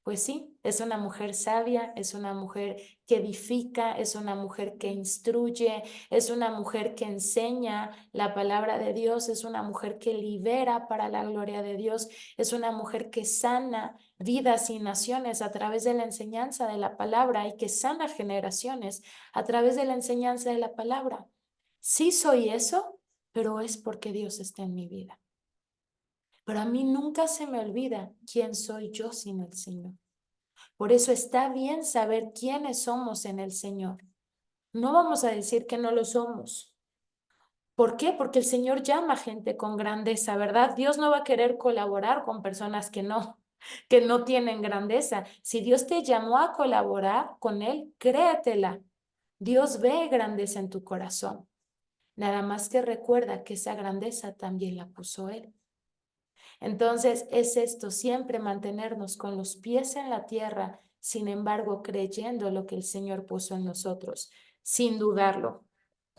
Pues sí, es una mujer sabia, es una mujer que edifica, es una mujer que instruye, es una mujer que enseña la palabra de Dios, es una mujer que libera para la gloria de Dios, es una mujer que sana vidas y naciones a través de la enseñanza de la palabra y que sana generaciones a través de la enseñanza de la palabra. Sí soy eso, pero es porque Dios está en mi vida. Pero a mí nunca se me olvida quién soy yo sin el Señor. Por eso está bien saber quiénes somos en el Señor. No vamos a decir que no lo somos. ¿Por qué? Porque el Señor llama a gente con grandeza, ¿verdad? Dios no va a querer colaborar con personas que no tienen grandeza. Si Dios te llamó a colaborar con Él, créetela. Dios ve grandeza en tu corazón. Nada más que recuerda que esa grandeza también la puso Él. Entonces es esto, siempre mantenernos con los pies en la tierra, sin embargo creyendo lo que el Señor puso en nosotros, sin dudarlo.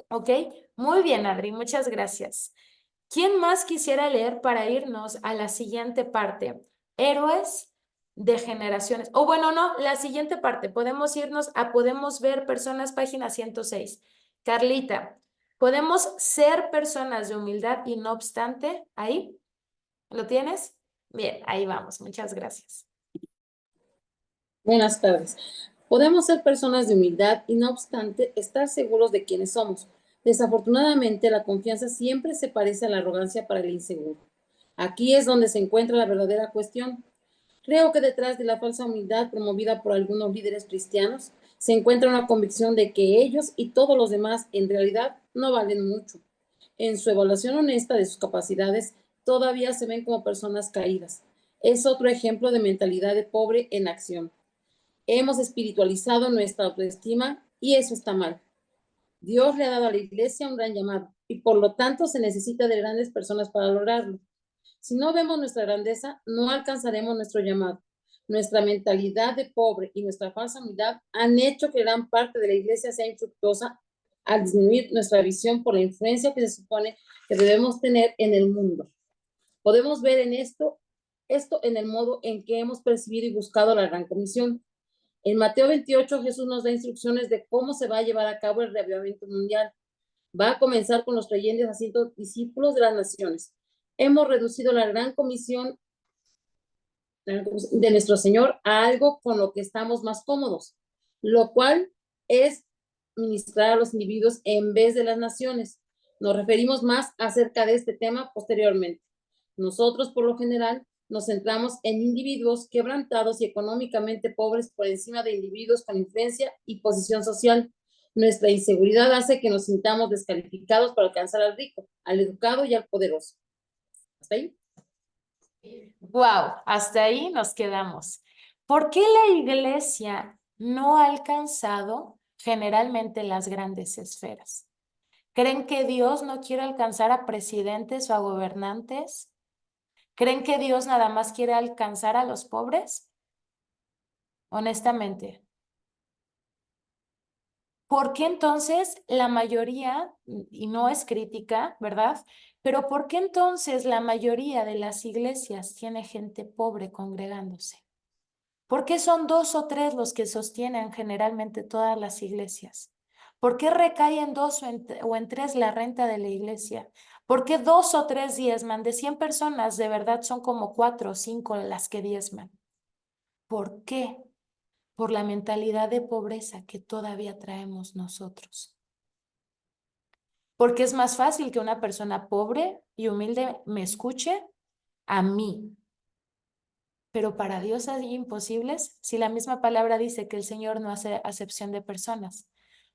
¿Ok? Muy bien, Adri, muchas gracias. ¿Quién más quisiera leer para irnos a la siguiente parte? Héroes de generaciones. O bueno, no, la siguiente parte. Podemos irnos a Podemos ver personas, página 106. Carlita, ¿podemos ser personas de humildad y no obstante? ¿Ahí? ¿Lo tienes? Bien, ahí vamos. Muchas gracias. Buenas tardes. Podemos ser personas de humildad y no obstante estar seguros de quiénes somos. Desafortunadamente, la confianza siempre se parece a la arrogancia para el inseguro. Aquí es donde se encuentra la verdadera cuestión. Creo que detrás de la falsa humildad promovida por algunos líderes cristianos se encuentra una convicción de que ellos y todos los demás en realidad no valen mucho. En su evaluación honesta de sus capacidades, todavía se ven como personas caídas. Es otro ejemplo de mentalidad de pobre en acción. Hemos espiritualizado nuestra autoestima y eso está mal. Dios le ha dado a la iglesia un gran llamado y por lo tanto se necesita de grandes personas para lograrlo. Si no vemos nuestra grandeza, no alcanzaremos nuestro llamado. Nuestra mentalidad de pobre y nuestra falsa humildad han hecho que gran parte de la iglesia sea infructuosa al disminuir nuestra visión por la influencia que se supone que debemos tener en el mundo. Podemos ver en esto en el modo en que hemos percibido y buscado la gran comisión. En Mateo 28, Jesús nos da instrucciones de cómo se va a llevar a cabo el reavivamiento mundial. Va a comenzar con los creyentes haciendo discípulos de las naciones. Hemos reducido la gran comisión de nuestro Señor a algo con lo que estamos más cómodos, lo cual es ministrar a los individuos en vez de las naciones. Nos referimos más acerca de este tema posteriormente. Nosotros, por lo general, nos centramos en individuos quebrantados y económicamente pobres por encima de individuos con influencia y posición social. Nuestra inseguridad hace que nos sintamos descalificados para alcanzar al rico, al educado y al poderoso. ¿Hasta ahí? Wow, hasta ahí nos quedamos. ¿Por qué la iglesia no ha alcanzado generalmente las grandes esferas? ¿Creen que Dios no quiere alcanzar a presidentes o a gobernantes? ¿Creen que Dios nada más quiere alcanzar a los pobres? Honestamente. ¿Por qué entonces la mayoría, y no es crítica, ¿verdad? Pero ¿por qué entonces la mayoría de las iglesias tiene gente pobre congregándose? ¿Por qué son 2 o 3 los que sostienen generalmente todas las iglesias? ¿Por qué recae en 2 o en 3 la renta de la iglesia? ¿Por qué 2 o 3 diezman? De 100 personas, de verdad son como 4 o 5 las que diezman. ¿Por qué? Por la mentalidad de pobreza que todavía traemos nosotros. Porque es más fácil que una persona pobre y humilde me escuche a mí. Pero para Dios hay imposibles si la misma palabra dice que el Señor no hace acepción de personas.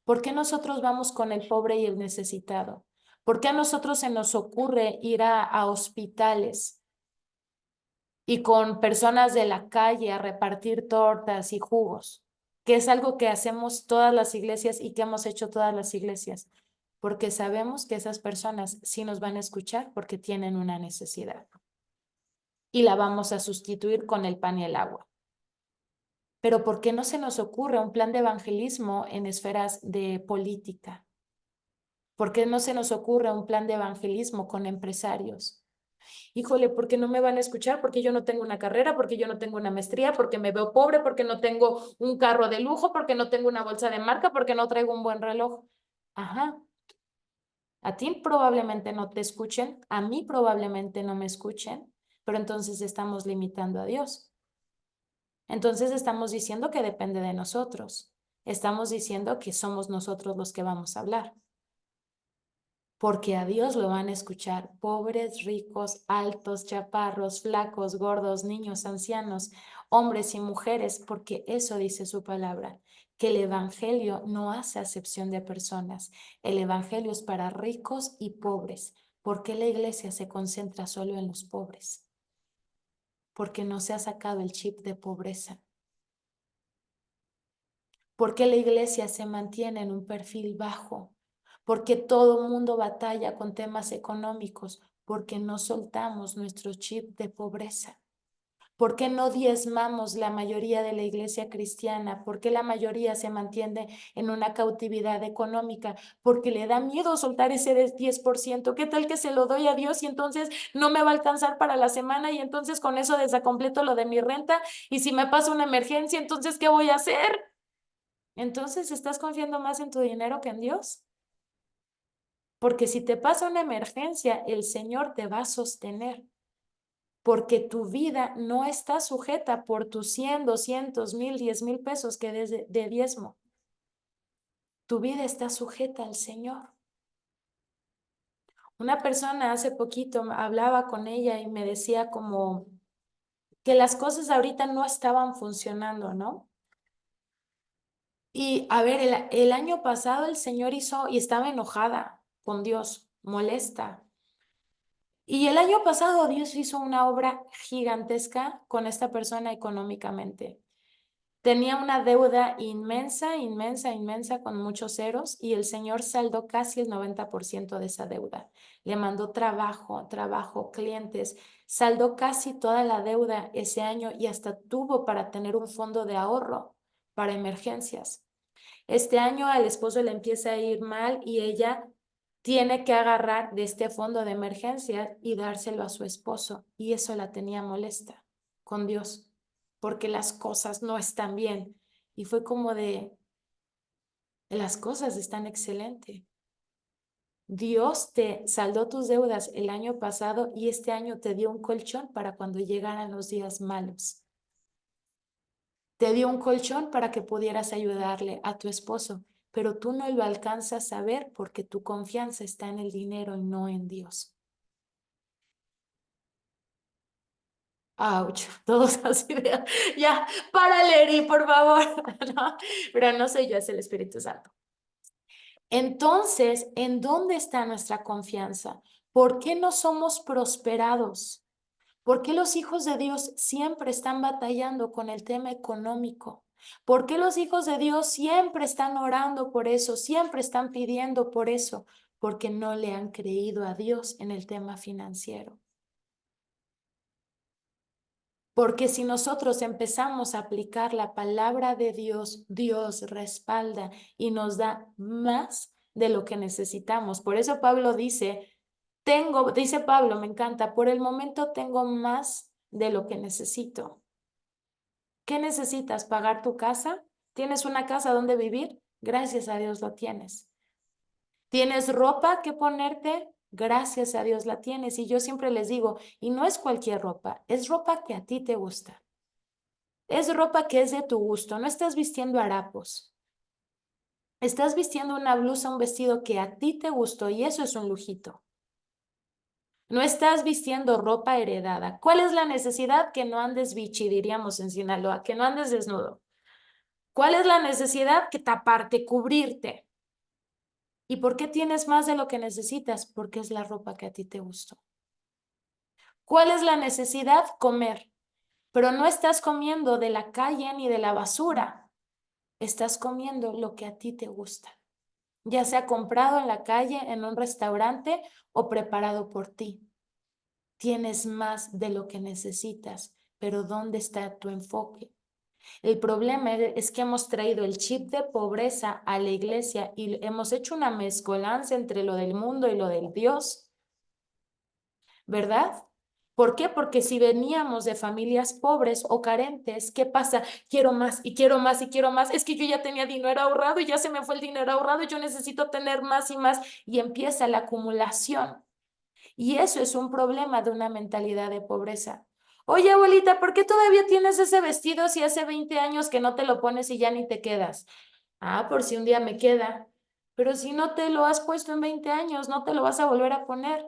¿Por qué nosotros vamos con el pobre y el necesitado? ¿Por qué a nosotros se nos ocurre ir a hospitales y con personas de la calle a repartir tortas y jugos? Que es algo que hacemos todas las iglesias y que hemos hecho todas las iglesias. Porque sabemos que esas personas sí nos van a escuchar porque tienen una necesidad. Y la vamos a sustituir con el pan y el agua. Pero ¿por qué no se nos ocurre un plan de evangelismo en esferas de política? ¿Por qué no se nos ocurre un plan de evangelismo con empresarios? Híjole, ¿por qué no me van a escuchar? Porque yo no tengo una carrera, porque yo no tengo una maestría, porque me veo pobre, porque no tengo un carro de lujo, porque no tengo una bolsa de marca, porque no traigo un buen reloj. Ajá. A ti probablemente no te escuchen, a mí probablemente no me escuchen, pero entonces estamos limitando a Dios. Entonces estamos diciendo que depende de nosotros. Estamos diciendo que somos nosotros los que vamos a hablar. Porque a Dios lo van a escuchar pobres, ricos, altos, chaparros, flacos, gordos, niños, ancianos, hombres y mujeres, porque eso dice su palabra, que el evangelio no hace acepción de personas. El evangelio es para ricos y pobres. ¿Por qué la iglesia se concentra solo en los pobres? Porque no se ha sacado el chip de pobreza. ¿Por qué la iglesia se mantiene en un perfil bajo? Porque todo mundo batalla con temas económicos, porque no soltamos nuestro chip de pobreza. ¿Por qué no diezmamos la mayoría de la iglesia cristiana? ¿Por qué la mayoría se mantiene en una cautividad económica? Porque le da miedo soltar ese 10%. ¿Qué tal que se lo doy a Dios y entonces no me va a alcanzar para la semana y entonces con eso desacompleto lo de mi renta? Y si me pasa una emergencia, entonces ¿qué voy a hacer? Entonces, ¿estás confiando más en tu dinero que en Dios? Porque si te pasa una emergencia, el Señor te va a sostener. Porque tu vida no está sujeta por tus 100, 200, 1000, 10,000 pesos que des de diezmo. Tu vida está sujeta al Señor. Una persona hace poquito hablaba con ella y me decía como que las cosas ahorita no estaban funcionando, ¿no? Y a ver, el año pasado el Señor hizo y estaba enojada con Dios, molesta. Y el año pasado Dios hizo una obra gigantesca con esta persona económicamente. Tenía una deuda inmensa, inmensa, inmensa con muchos ceros y el Señor saldó casi el 90% de esa deuda. Le mandó trabajo, clientes, saldó casi toda la deuda ese año y hasta tuvo para tener un fondo de ahorro para emergencias. Este año al esposo le empieza a ir mal y ella tiene que agarrar de este fondo de emergencia y dárselo a su esposo. Y eso la tenía molesta con Dios, porque las cosas no están bien. Y fue como de, las cosas están excelentes. Dios te saldó tus deudas el año pasado y este año te dio un colchón para cuando llegaran los días malos. Te dio un colchón para que pudieras ayudarle a tu esposo, pero tú no lo alcanzas a ver porque tu confianza está en el dinero y no en Dios. Ouch, todos así de, ya, para Leri, por favor. ¿No? Pero no soy yo, es el Espíritu Santo. Entonces, ¿en dónde está nuestra confianza? ¿Por qué no somos prosperados? ¿Por qué los hijos de Dios siempre están batallando con el tema económico? ¿Por qué los hijos de Dios siempre están orando por eso, siempre están pidiendo por eso? Porque no le han creído a Dios en el tema financiero. Porque si nosotros empezamos a aplicar la palabra de Dios, Dios respalda y nos da más de lo que necesitamos. Por eso Pablo dice, dice Pablo, me encanta, por el momento tengo más de lo que necesito. ¿Qué necesitas? ¿Pagar tu casa? ¿Tienes una casa donde vivir? Gracias a Dios lo tienes. ¿Tienes ropa que ponerte? Gracias a Dios la tienes. Y yo siempre les digo, y no es cualquier ropa, es ropa que a ti te gusta. Es ropa que es de tu gusto, no estás vistiendo harapos. Estás vistiendo una blusa, un vestido que a ti te gustó y eso es un lujito. No estás vistiendo ropa heredada. ¿Cuál es la necesidad? Que no andes bichi, diríamos en Sinaloa, que no andes desnudo. ¿Cuál es la necesidad? Que taparte, cubrirte. ¿Y por qué tienes más de lo que necesitas? Porque es la ropa que a ti te gustó. ¿Cuál es la necesidad? Comer. Pero no estás comiendo de la calle ni de la basura. Estás comiendo lo que a ti te gusta. Ya sea comprado en la calle, en un restaurante o preparado por ti. Tienes más de lo que necesitas, pero ¿dónde está tu enfoque? El problema es que hemos traído el chip de pobreza a la iglesia y hemos hecho una mezcolanza entre lo del mundo y lo del Dios, ¿verdad? ¿Por qué? Porque si veníamos de familias pobres o carentes, ¿qué pasa? Quiero más y quiero más y quiero más. Es que yo ya tenía dinero ahorrado y ya se me fue el dinero ahorrado y yo necesito tener más y más y empieza la acumulación. Y eso es un problema de una mentalidad de pobreza. Oye, abuelita, ¿por qué todavía tienes ese vestido si hace 20 años que no te lo pones y ya ni te quedas? Ah, por si un día me queda. Pero si no te lo has puesto en 20 años, no te lo vas a volver a poner.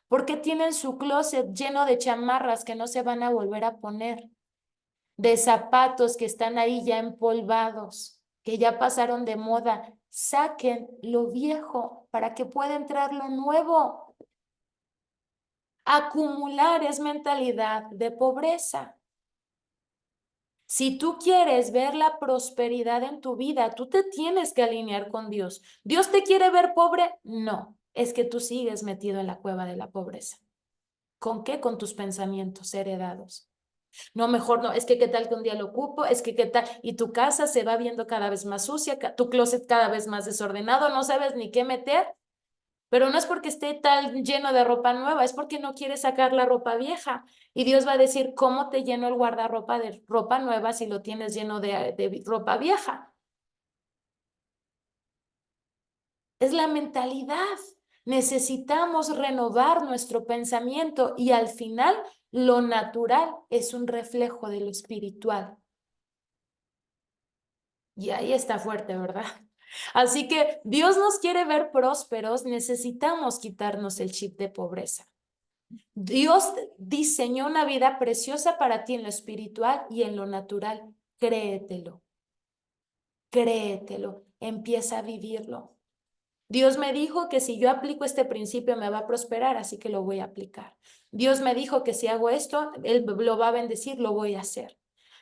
¿Por qué tienen su closet lleno de chamarras que no se van a volver a poner? De zapatos que están ahí ya empolvados, que ya pasaron de moda. Saquen lo viejo para que pueda entrar lo nuevo. Acumular es mentalidad de pobreza. Si tú quieres ver la prosperidad en tu vida, tú te tienes que alinear con Dios. ¿Dios te quiere ver pobre? No, es que tú sigues metido en la cueva de la pobreza. ¿Con qué? Con tus pensamientos heredados. No, mejor no, es que qué tal que un día lo ocupo, es que qué tal, y tu casa se va viendo cada vez más sucia, tu closet cada vez más desordenado, no sabes ni qué meter, pero no es porque esté tan lleno de ropa nueva, es porque no quieres sacar la ropa vieja. Y Dios va a decir, ¿cómo te lleno el guardarropa de ropa nueva si lo tienes lleno de ropa vieja? Es la mentalidad. Necesitamos renovar nuestro pensamiento y al final lo natural es un reflejo de lo espiritual. Y ahí está fuerte, ¿verdad? Así que Dios nos quiere ver prósperos, necesitamos quitarnos el chip de pobreza. Dios diseñó una vida preciosa para ti en lo espiritual y en lo natural. Créetelo, créetelo, empieza a vivirlo. Dios me dijo que si yo aplico este principio me va a prosperar, así que lo voy a aplicar. Dios me dijo que si hago esto, Él lo va a bendecir, lo voy a hacer.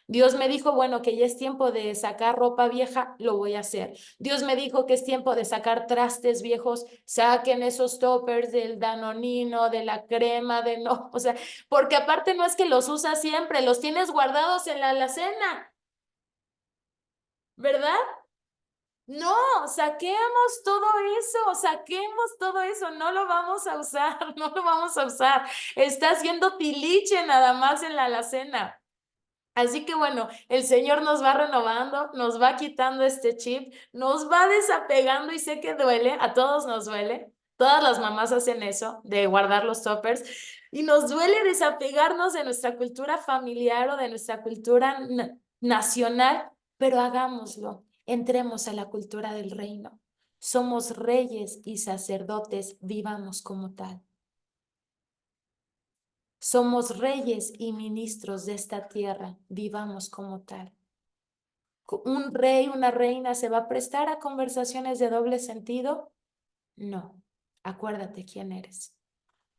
Dios me dijo, bueno, que ya es tiempo de sacar ropa vieja, lo voy a hacer. Dios me dijo que es tiempo de sacar trastes viejos, saquen esos toppers del Danonino, de la crema, de no, o sea, porque aparte no es que los usas siempre, los tienes guardados en la alacena, ¿verdad? No, saquemos todo eso, no lo vamos a usar, no lo vamos a usar. Está haciendo tiliche nada más en la alacena. Así que bueno, el Señor nos va renovando, nos va quitando este chip, nos va desapegando y sé que duele, a todos nos duele. Todas las mamás hacen eso, de guardar los toppers, y nos duele desapegarnos de nuestra cultura familiar o de nuestra cultura nacional, pero hagámoslo, entremos a la cultura del reino. Somos reyes y sacerdotes, vivamos como tal. Somos reyes y ministros de esta tierra, vivamos como tal. ¿Un rey, una reina se va a prestar a conversaciones de doble sentido? No, acuérdate quién eres.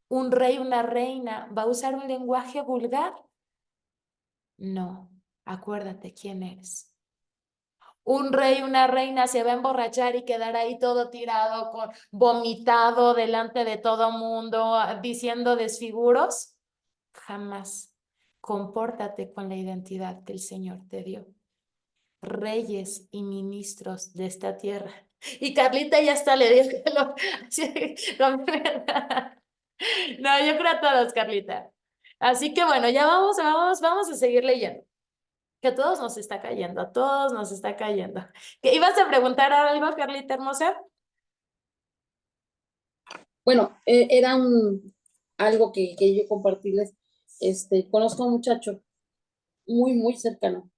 ¿Un rey, una reina va a usar un lenguaje vulgar? No, acuérdate quién eres. ¿Un rey, una reina se va a emborrachar y quedar ahí todo tirado, vomitado delante de todo mundo, diciendo desfiguros? Jamás. Compórtate con la identidad que el Señor te dio. Reyes y ministros de esta tierra. Y Carlita ya hasta le dijo que lo... No, yo creo a todos, Carlita. Así que bueno, ya vamos a seguir leyendo. Que a todos nos está cayendo, a todos nos está cayendo. ¿Qué ibas a preguntar algo, Carlita hermosa? Bueno, era algo que yo compartirles. Conozco a un muchacho muy cercano,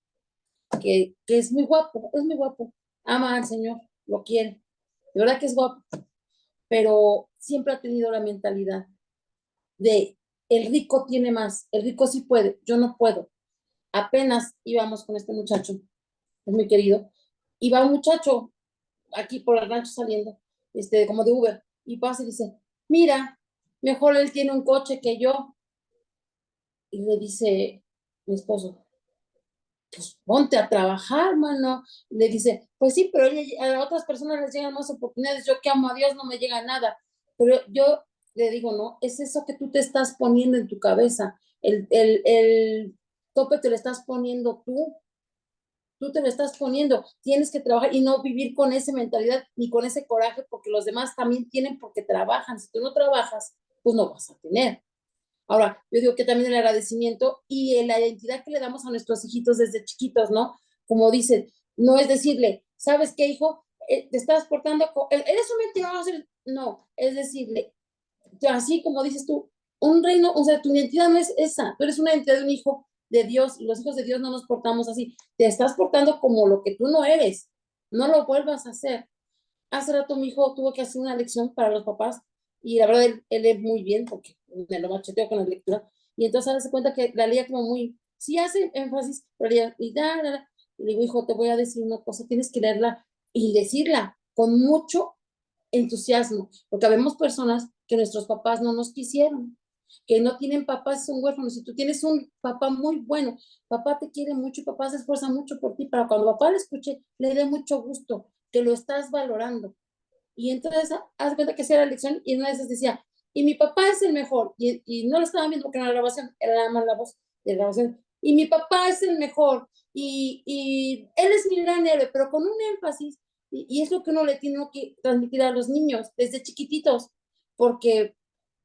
que es muy guapo, ama al Señor, lo quiere, de verdad que es guapo, pero siempre ha tenido la mentalidad de el rico tiene más, el rico sí puede, yo no puedo. Apenas íbamos con este muchacho, es muy querido, iba un muchacho aquí por el rancho saliendo, como de Uber, y pasa y dice, mira, mejor él tiene un coche que yo. Y le dice mi esposo, pues ponte a trabajar, mano. Le dice, pues sí, pero a otras personas les llegan más oportunidades. Yo que amo a Dios no me llega nada. Pero yo le digo, no, es eso que tú te estás poniendo en tu cabeza. El tope te lo estás poniendo tú. Tú te lo estás poniendo. Tienes que trabajar y no vivir con esa mentalidad ni con ese coraje porque los demás también tienen porque trabajan. Si tú no trabajas, pues no vas a tener. Ahora, yo digo que también el agradecimiento y la identidad que le damos a nuestros hijitos desde chiquitos, ¿no? Como dicen, no es decirle, ¿sabes qué, hijo? Te estás portando, eres un mentiroso. No, es decirle, así como dices tú, un reino, o sea, tu identidad no es esa, tú eres una identidad de un hijo de Dios y los hijos de Dios no nos portamos así, te estás portando como lo que tú no eres, no lo vuelvas a hacer. Hace rato mi hijo tuvo que hacer una lección para los papás y la verdad él lee muy bien porque me lo macheteo con la lectura y entonces hace cuenta que la leía como muy, sí hace énfasis, pero leía y le digo, hijo, te voy a decir una cosa, tienes que leerla y decirla con mucho entusiasmo, porque habemos personas que nuestros papás no nos quisieron, que no tienen papás, son huérfanos. Si tú tienes un papá muy bueno, papá te quiere mucho, papá se esfuerza mucho por ti, para cuando papá le escuche, le dé mucho gusto, que lo estás valorando. Y entonces, haz cuenta que hacía la lección y una de esas decía, y mi papá es el mejor, y no lo estaban viendo porque era la grabación, era nada más la voz de grabación, y mi papá es el mejor, y él es mi gran héroe, pero con un énfasis, y es lo que uno le tiene que transmitir a los niños desde chiquititos, porque,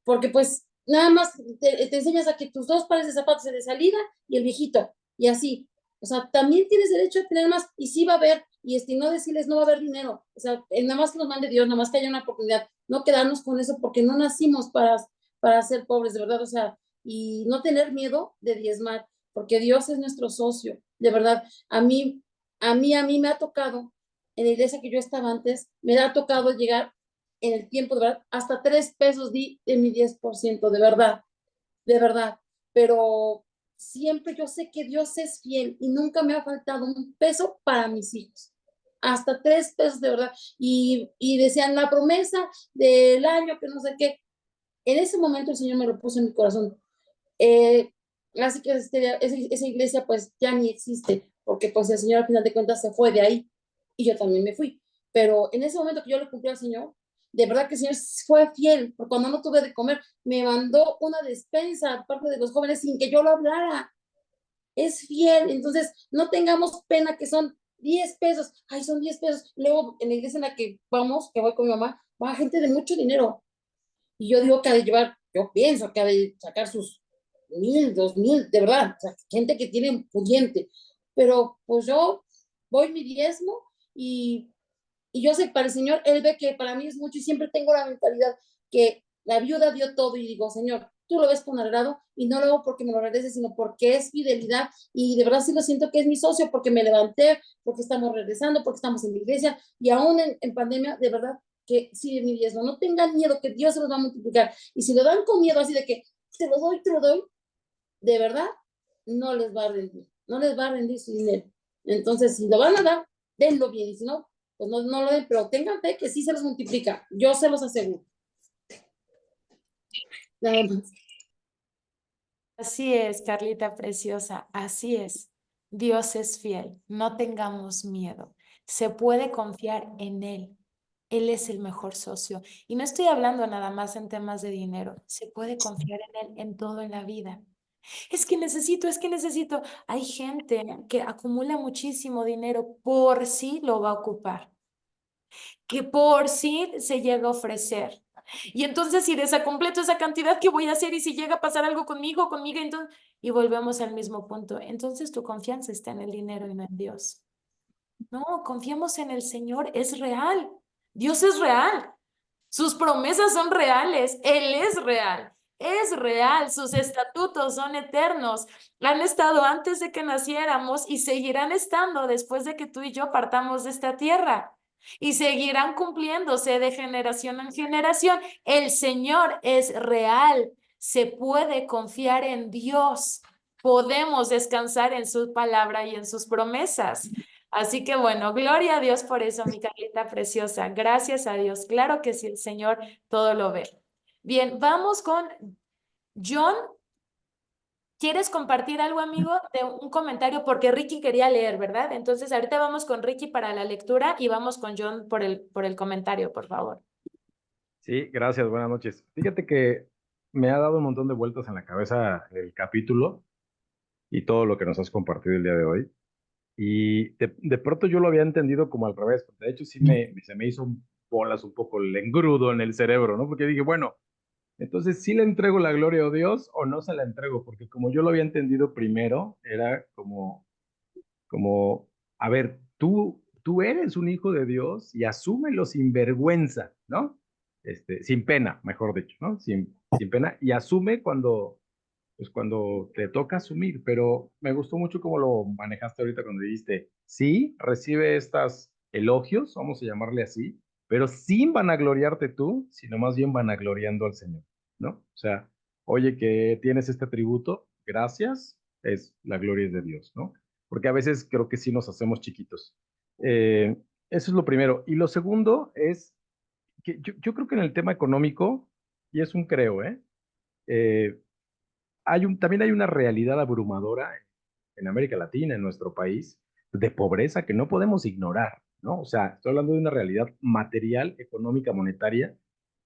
porque pues nada más te enseñas a que tus dos pares de zapatos se de salida y el viejito, y así. O sea, también tienes derecho a tener más, y sí va a haber, y no decirles no va a haber dinero. O sea, nada más que nos mande Dios, nada más que haya una oportunidad, no quedarnos con eso, porque no nacimos para ser pobres, de verdad. O sea, y no tener miedo de diezmar, porque Dios es nuestro socio, de verdad. A mí me ha tocado, en la iglesia que yo estaba antes, me ha tocado llegar en el tiempo, de verdad, hasta 3 pesos di de mi 10%, de verdad, pero siempre yo sé que Dios es fiel y nunca me ha faltado un peso para mis hijos, hasta 3 pesos de verdad, y decían la promesa del año que no sé qué, en ese momento el Señor me lo puso en mi corazón. eh, Así que esa iglesia pues ya ni existe, porque pues el Señor al final de cuentas se fue de ahí y yo también me fui. Pero en ese momento que yo le cumplí al Señor, de verdad que el Señor fue fiel, porque cuando no tuve de comer, me mandó una despensa aparte de los jóvenes sin que yo lo hablara. Es fiel, entonces no tengamos pena que son 10 pesos, ay, son 10 pesos. Luego en la iglesia en la que vamos, que voy con mi mamá, va gente de mucho dinero, y yo digo que ha de llevar, yo pienso que ha de sacar sus 1,000, 2,000, de verdad, o sea, gente que tiene pudiente. Pero pues yo voy mi diezmo y, y yo sé que para el Señor, Él ve que para mí es mucho y siempre tengo la mentalidad que la viuda dio todo y digo, Señor, tú lo ves con agrado y no lo hago porque me lo regrese, sino porque es fidelidad y de verdad sí lo siento que es mi socio porque me levanté, porque estamos regresando, porque estamos en la iglesia y aún en pandemia, de verdad que sí, mi diezmo, no tengan miedo que Dios se los va a multiplicar. Y si lo dan con miedo así de que te lo doy, de verdad, no les va a rendir, no les va a rendir su dinero. Entonces, si lo van a dar, denlo bien, y si no, pues no lo den, pero tengan fe que sí se los multiplica, yo se los aseguro. Nada más. Así es, Carlita preciosa, así es. Dios es fiel, no tengamos miedo. Se puede confiar en Él. Él es el mejor socio. Y no estoy hablando nada más en temas de dinero. Se puede confiar en Él en todo en la vida. Es que necesito. Hay gente que acumula muchísimo dinero por sí lo va a ocupar, que por sí se llega a ofrecer. Y entonces, si desacompleto esa cantidad, ¿qué voy a hacer? Y si llega a pasar algo conmigo, entonces, y volvemos al mismo punto. Entonces, tu confianza está en el dinero y no en Dios. No, confiamos en el Señor, es real. Dios es real. Sus promesas son reales. Él es real. Es real. Sus estatutos son eternos. Han estado antes de que naciéramos y seguirán estando después de que tú y yo partamos de esta tierra. Y seguirán cumpliéndose de generación en generación. El Señor es real. Se puede confiar en Dios. Podemos descansar en su palabra y en sus promesas. Así que bueno, gloria a Dios por eso, mi Carlita preciosa. Gracias a Dios. Claro que sí, el Señor todo lo ve. Bien, vamos con John. ¿Quieres compartir algo, amigo, de un comentario? Porque Ricky quería leer, ¿verdad? Entonces ahorita vamos con Ricky para la lectura y vamos con John por el comentario, por favor. Sí, gracias, buenas noches. Fíjate que me ha dado un montón de vueltas en la cabeza el capítulo y todo lo que nos has compartido el día de hoy. Y de pronto yo lo había entendido como al revés. De hecho, se me hizo bolas un poco el engrudo en el cerebro, ¿no? Porque dije, bueno, entonces, ¿sí le entrego la gloria a Dios o no se la entrego? Porque como yo lo había entendido primero, era como, a ver, tú eres un hijo de Dios y asúmelo sin vergüenza, ¿no? Sin pena, mejor dicho, ¿no? Sin pena y asume cuando te toca asumir, pero me gustó mucho cómo lo manejaste ahorita cuando dijiste, sí, recibe estas elogios, vamos a llamarle así, pero sin vanagloriarte tú, sino más bien vanagloriando al Señor, ¿no? O sea, oye, que tienes este tributo, gracias, la gloria es de Dios, ¿no? Porque a veces creo que sí nos hacemos chiquitos. Eso es lo primero. Y lo segundo es que yo creo que en el tema económico, y es un creo, eh también hay una realidad abrumadora en América Latina, en nuestro país, de pobreza que no podemos ignorar, ¿no? O sea, estoy hablando de una realidad material, económica, monetaria,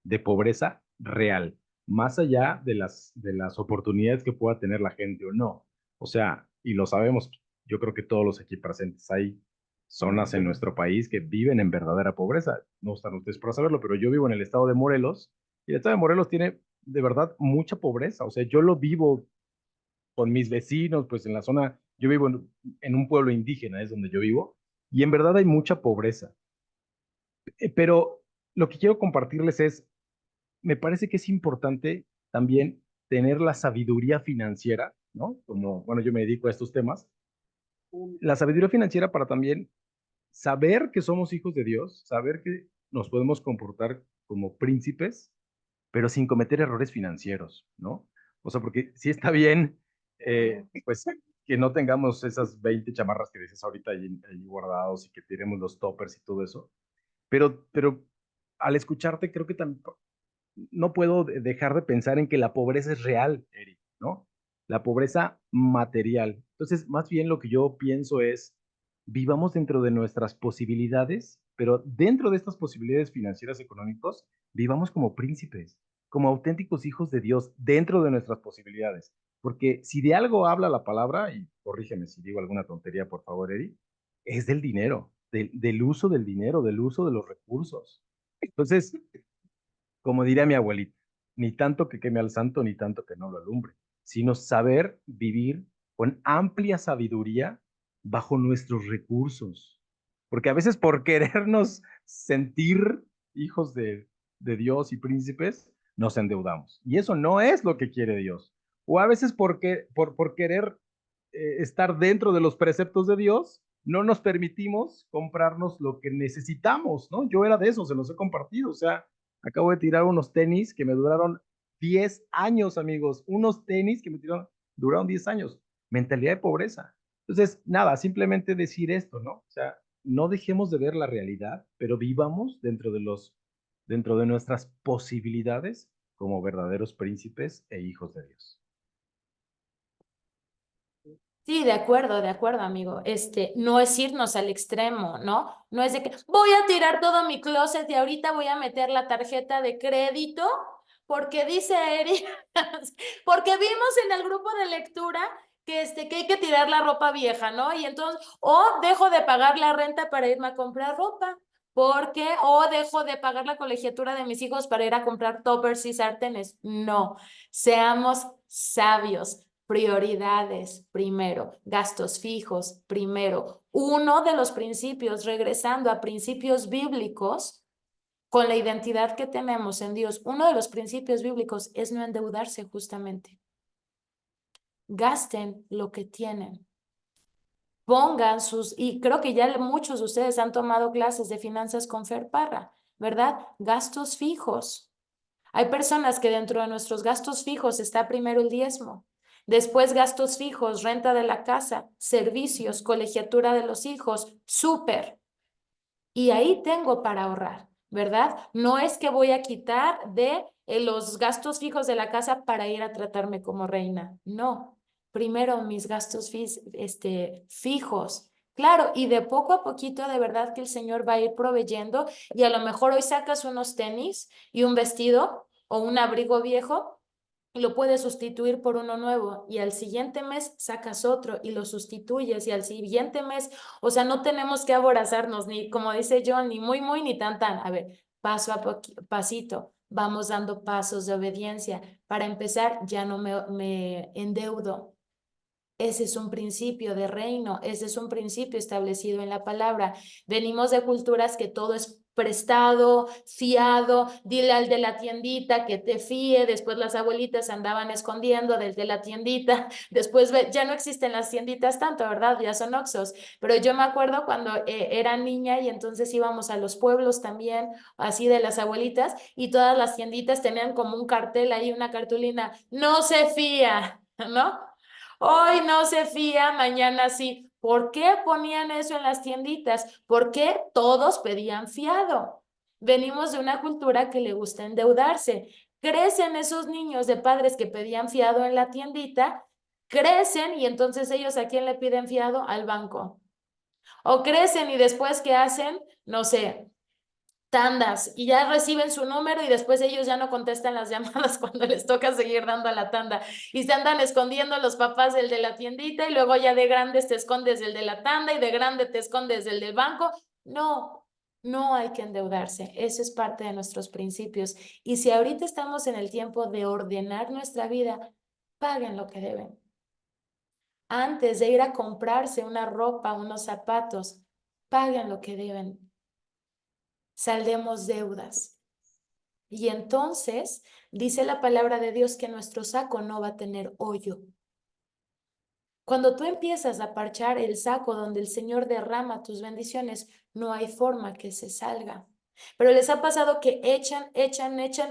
de pobreza real, más allá de las oportunidades que pueda tener la gente o no. O sea, y lo sabemos, yo creo que todos los aquí presentes, hay zonas en nuestro país que viven en verdadera pobreza. No están ustedes para saberlo, pero yo vivo en el estado de Morelos y el estado de Morelos tiene de verdad mucha pobreza. O sea, yo lo vivo con mis vecinos, pues en la zona, yo vivo en un pueblo indígena, es donde yo vivo, y en verdad hay mucha pobreza. Pero lo que quiero compartirles es, me parece que es importante también tener la sabiduría financiera, ¿no? Como, bueno, yo me dedico a estos temas, la sabiduría financiera para también saber que somos hijos de Dios, saber que nos podemos comportar como príncipes, pero sin cometer errores financieros, ¿no? O sea, porque sí está bien, pues, que no tengamos esas 20 chamarras que dices ahorita ahí guardados y que tiremos los toppers y todo eso, pero al escucharte creo que también no puedo dejar de pensar en que la pobreza es real, Eric, ¿no? La pobreza material. Entonces, más bien lo que yo pienso es, vivamos dentro de nuestras posibilidades, pero dentro de estas posibilidades financieras, económicas, vivamos como príncipes, como auténticos hijos de Dios, dentro de nuestras posibilidades. Porque si de algo habla la palabra, y corrígeme si digo alguna tontería, por favor, Eric, es del dinero, del uso del dinero, del uso de los recursos. Entonces, como diría mi abuelita, ni tanto que queme al santo, ni tanto que no lo alumbre, sino saber vivir con amplia sabiduría bajo nuestros recursos. Porque a veces por querernos sentir hijos de Dios y príncipes, nos endeudamos. Y eso no es lo que quiere Dios. O a veces por querer estar dentro de los preceptos de Dios, no nos permitimos comprarnos lo que necesitamos, ¿no? Yo era de eso, se los he compartido, o sea, acabo de tirar unos tenis que me duraron 10 años, amigos, unos tenis que duraron 10 años, mentalidad de pobreza. Entonces, nada, simplemente decir esto, ¿no? O sea, no dejemos de ver la realidad, pero vivamos dentro de nuestras posibilidades como verdaderos príncipes e hijos de Dios. Sí, de acuerdo, amigo. No es irnos al extremo, ¿no? No es de que voy a tirar todo mi closet y ahorita voy a meter la tarjeta de crédito, porque dice Eric, porque vimos en el grupo de lectura que hay que tirar la ropa vieja, ¿no? Y entonces, o dejo de pagar la renta para irme a comprar ropa, o dejo de pagar la colegiatura de mis hijos para ir a comprar toppers y sartenes. No, seamos sabios. Prioridades primero, gastos fijos primero. Uno de los principios, regresando a principios bíblicos, con la identidad que tenemos en Dios, uno de los principios bíblicos es no endeudarse justamente. Gasten lo que tienen. Pongan y creo que ya muchos de ustedes han tomado clases de finanzas con Fer Parra, ¿verdad? Gastos fijos. Hay personas que dentro de nuestros gastos fijos está primero el diezmo, después gastos fijos, renta de la casa, servicios, colegiatura de los hijos, súper. Y ahí tengo para ahorrar, ¿verdad? No es que voy a quitar de los gastos fijos de la casa para ir a tratarme como reina. No, primero mis gastos fijos. Claro, y de poco a poquito de verdad que el Señor va a ir proveyendo y a lo mejor hoy sacas unos tenis y un vestido o un abrigo viejo y lo puedes sustituir por uno nuevo y al siguiente mes sacas otro y lo sustituyes y al siguiente mes, o sea, no tenemos que aborazarnos ni, como dice John, ni muy, muy, ni tan, tan. A ver, paso a pasito, vamos dando pasos de obediencia. Para empezar, ya no me endeudo. Ese es un principio de reino, ese es un principio establecido en la palabra. Venimos de culturas que todo es prestado, fiado, dile al de la tiendita que te fíe, después las abuelitas andaban escondiendo del de la tiendita, después ya no existen las tienditas tanto, ¿verdad? Ya son Oxxos, pero yo me acuerdo cuando era niña y entonces íbamos a los pueblos también, así de las abuelitas, y todas las tienditas tenían como un cartel ahí, una cartulina, no se fía, ¿no? Hoy no se fía, mañana sí. ¿Por qué ponían eso en las tienditas? Porque todos pedían fiado. Venimos de una cultura que le gusta endeudarse. Crecen esos niños de padres que pedían fiado en la tiendita, crecen y entonces ellos ¿a quién le piden fiado? Al banco. O crecen y después ¿qué hacen? No sé, tandas y ya reciben su número y después ellos ya no contestan las llamadas cuando les toca seguir dando a la tanda y se andan escondiendo los papás del de la tiendita y luego ya de grandes te escondes del de la tanda y de grande te escondes del del banco. No, no hay que endeudarse. Eso es parte de nuestros principios. Y si ahorita estamos en el tiempo de ordenar nuestra vida, paguen lo que deben. Antes de ir a comprarse una ropa, unos zapatos, paguen lo que deben. Saldemos deudas. Y entonces dice la palabra de Dios que nuestro saco no va a tener hoyo. Cuando tú empiezas a parchar el saco donde el Señor derrama tus bendiciones, no hay forma que se salga. Pero les ha pasado que echan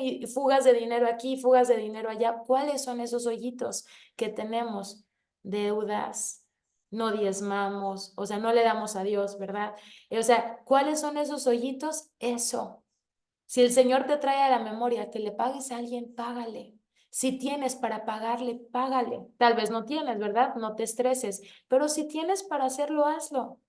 y fugas de dinero aquí, fugas de dinero allá. ¿Cuáles son esos hoyitos que tenemos? Deudas, no diezmamos, o sea, no le damos a Dios, ¿verdad? O sea, ¿cuáles son esos hoyitos? Eso. Si el Señor te trae a la memoria que le pagues a alguien, págale. Si tienes para pagarle, págale. Tal vez no tienes, ¿verdad? No te estreses, pero si tienes para hacerlo, hazlo.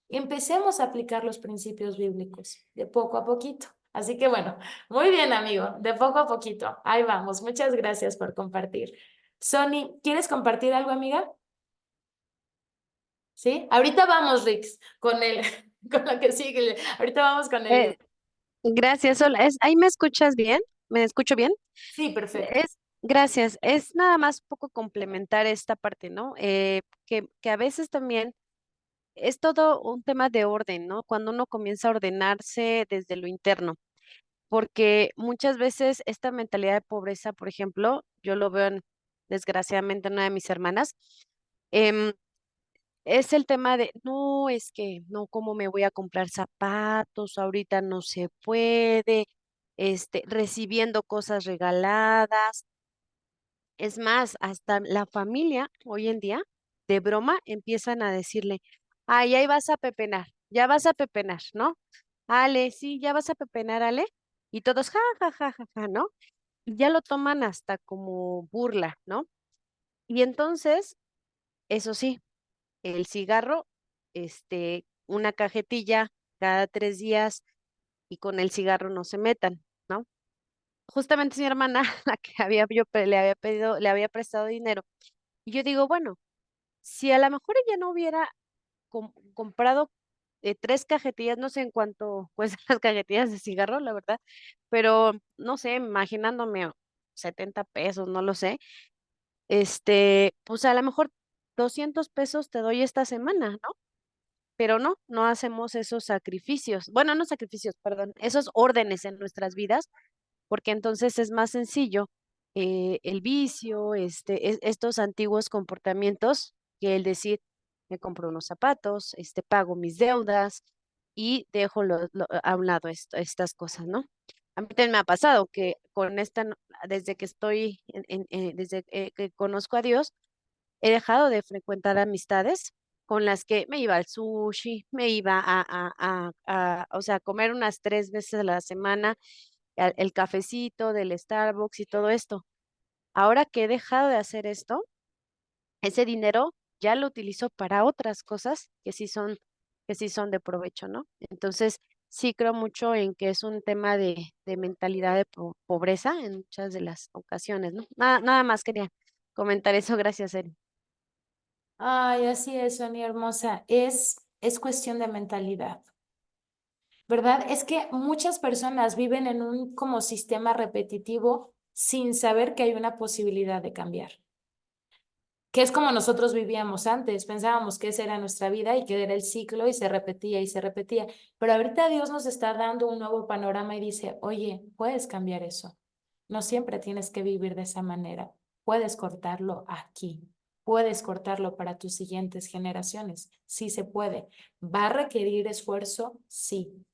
Empecemos a aplicar los principios bíblicos de poco a poquito. Así que bueno, muy bien, amigo, de poco a poquito. Ahí vamos. Muchas gracias por compartir. Sony, ¿quieres compartir algo, amiga? ¿Sí? Ahorita vamos, Rix, con con lo que sigue. Ahorita vamos con el libro. Gracias, hola. ¿Ahí me escuchas bien? ¿Me escucho bien? Sí, perfecto. Gracias. Es nada más un poco complementar esta parte, ¿no? Que a veces también es todo un tema de orden, ¿no? Cuando uno comienza a ordenarse desde lo interno, porque muchas veces esta mentalidad de pobreza, por ejemplo, yo lo veo desgraciadamente en una de mis hermanas, em, es el tema de, no, es que no, ¿cómo me voy a comprar zapatos? Ahorita no se puede, recibiendo cosas regaladas. Es más, hasta la familia hoy en día, de broma, empiezan a decirle, ay, ahí vas a pepenar, ya vas a pepenar, ¿no? Ale, sí, ya vas a pepenar, Ale. Y todos, ja, ja, ja, ja, ja, ¿no? Y ya lo toman hasta como burla, ¿no? Y entonces, eso sí, el cigarro, una cajetilla cada 3 días y con el cigarro no se metan, ¿no? Justamente es mi hermana, la que le había pedido, le había prestado dinero. Y yo digo, bueno, si a lo mejor ella no hubiera comprado 3 cajetillas, no sé en cuánto cuestan las cajetillas de cigarro, la verdad, pero no sé, imaginándome 70 pesos, no lo sé, pues a lo mejor 200 pesos te doy esta semana, ¿no? Pero no, no hacemos esos sacrificios, bueno, no sacrificios, perdón, esos órdenes en nuestras vidas, porque entonces es más sencillo el vicio, estos antiguos comportamientos, que el decir, me compro unos zapatos, pago mis deudas y dejo a un lado estas cosas, ¿no? A mí también me ha pasado que con desde que estoy, desde que conozco a Dios, he dejado de frecuentar amistades con las que me iba al sushi, me iba o sea, a comer unas 3 veces a la semana, el cafecito del Starbucks y todo esto. Ahora que he dejado de hacer esto, ese dinero ya lo utilizo para otras cosas que sí son de provecho, ¿no? Entonces, sí creo mucho en que es un tema de mentalidad de pobreza en muchas de las ocasiones, ¿no? Nada más quería comentar eso. Gracias, Eri. Ay, así es, Sonia hermosa. Es cuestión de mentalidad, ¿verdad? Es que muchas personas viven en un como sistema repetitivo sin saber que hay una posibilidad de cambiar. Que es como nosotros vivíamos antes, pensábamos que esa era nuestra vida y que era el ciclo y se repetía y se repetía. Pero ahorita Dios nos está dando un nuevo panorama y dice, oye, puedes cambiar eso. No siempre tienes que vivir de esa manera. Puedes cortarlo aquí. Puedes cortarlo para tus siguientes generaciones. Sí se puede. ¿Va a requerir esfuerzo? Sí.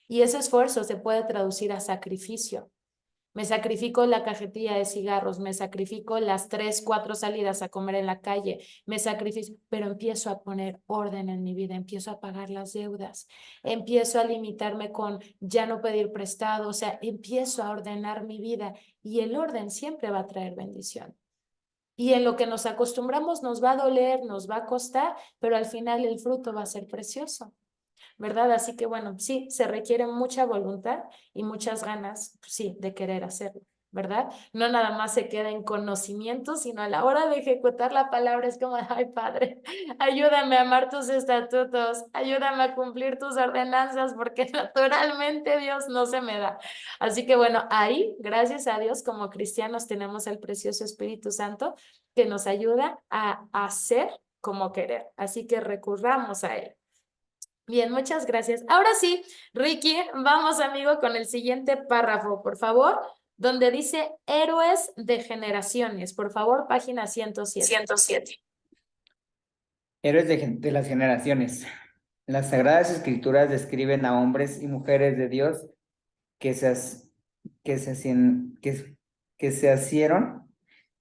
Y ese esfuerzo se puede traducir a sacrificio. Me sacrifico la cajetilla de cigarros, me sacrifico las 3, 4 salidas a comer en la calle, me sacrifico, pero empiezo a poner orden en mi vida, empiezo a pagar las deudas, empiezo a limitarme con ya no pedir prestado, o sea, empiezo a ordenar mi vida y el orden siempre va a traer bendición. Y en lo que nos acostumbramos nos va a doler, nos va a costar, pero al final el fruto va a ser precioso. ¿verdad? Así que bueno, sí, se requiere mucha voluntad y muchas ganas, pues, sí, de querer hacerlo, ¿verdad? No nada más se queda en conocimiento, sino a la hora de ejecutar la palabra es como, ay, Padre, ayúdame a amar tus estatutos, ayúdame a cumplir tus ordenanzas, porque naturalmente Dios no se me da. Así que bueno, ahí, gracias a Dios, como cristianos tenemos el precioso Espíritu Santo que nos ayuda a hacer como querer. Así que recurramos a él. Bien, muchas gracias. Ahora sí, Ricky, vamos amigo con el siguiente párrafo, por favor, donde dice héroes de generaciones. Por favor, página 107. 107. Héroes de las generaciones. Las Sagradas Escrituras describen a hombres y mujeres de Dios que se, que se, que se asieron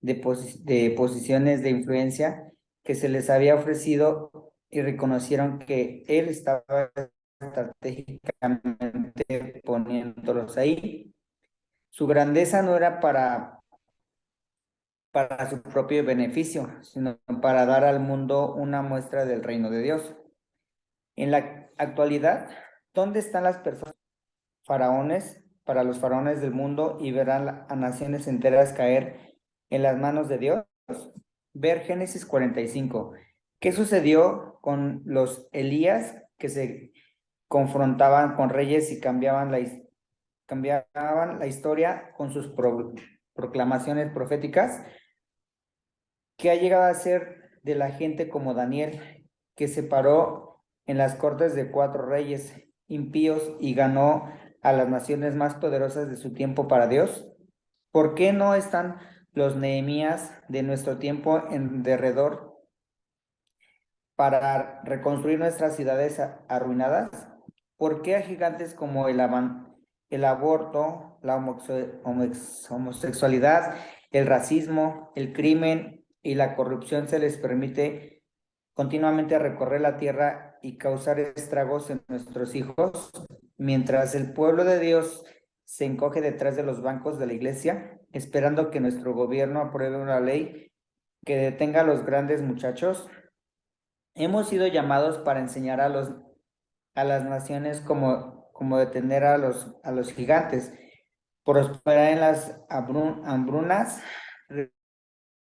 de posiciones de influencia que se les había ofrecido y reconocieron que Él estaba estratégicamente poniéndolos ahí. Su grandeza no era para su propio beneficio, sino para dar al mundo una muestra del reino de Dios. En la actualidad, ¿dónde están las personas faraones para los faraones del mundo y verán a naciones enteras caer en las manos de Dios? Ver Génesis 45. ¿Qué sucedió con los Elías que se confrontaban con reyes y cambiaban la historia con sus proclamaciones proféticas? ¿Qué ha llegado a ser de la gente como Daniel, que se paró en las cortes de 4 reyes impíos y ganó a las naciones más poderosas de su tiempo para Dios? ¿Por qué no están los Nehemías de nuestro tiempo en derredor para reconstruir nuestras ciudades arruinadas? ¿Por qué a gigantes como el aborto, la homosexualidad, el racismo, el crimen y la corrupción se les permite continuamente recorrer la tierra y causar estragos en nuestros hijos, mientras el pueblo de Dios se encoge detrás de los bancos de la iglesia, esperando que nuestro gobierno apruebe una ley que detenga a los grandes muchachos? Hemos sido llamados para enseñar a las naciones cómo detener a los gigantes, prosperar en las hambrunas,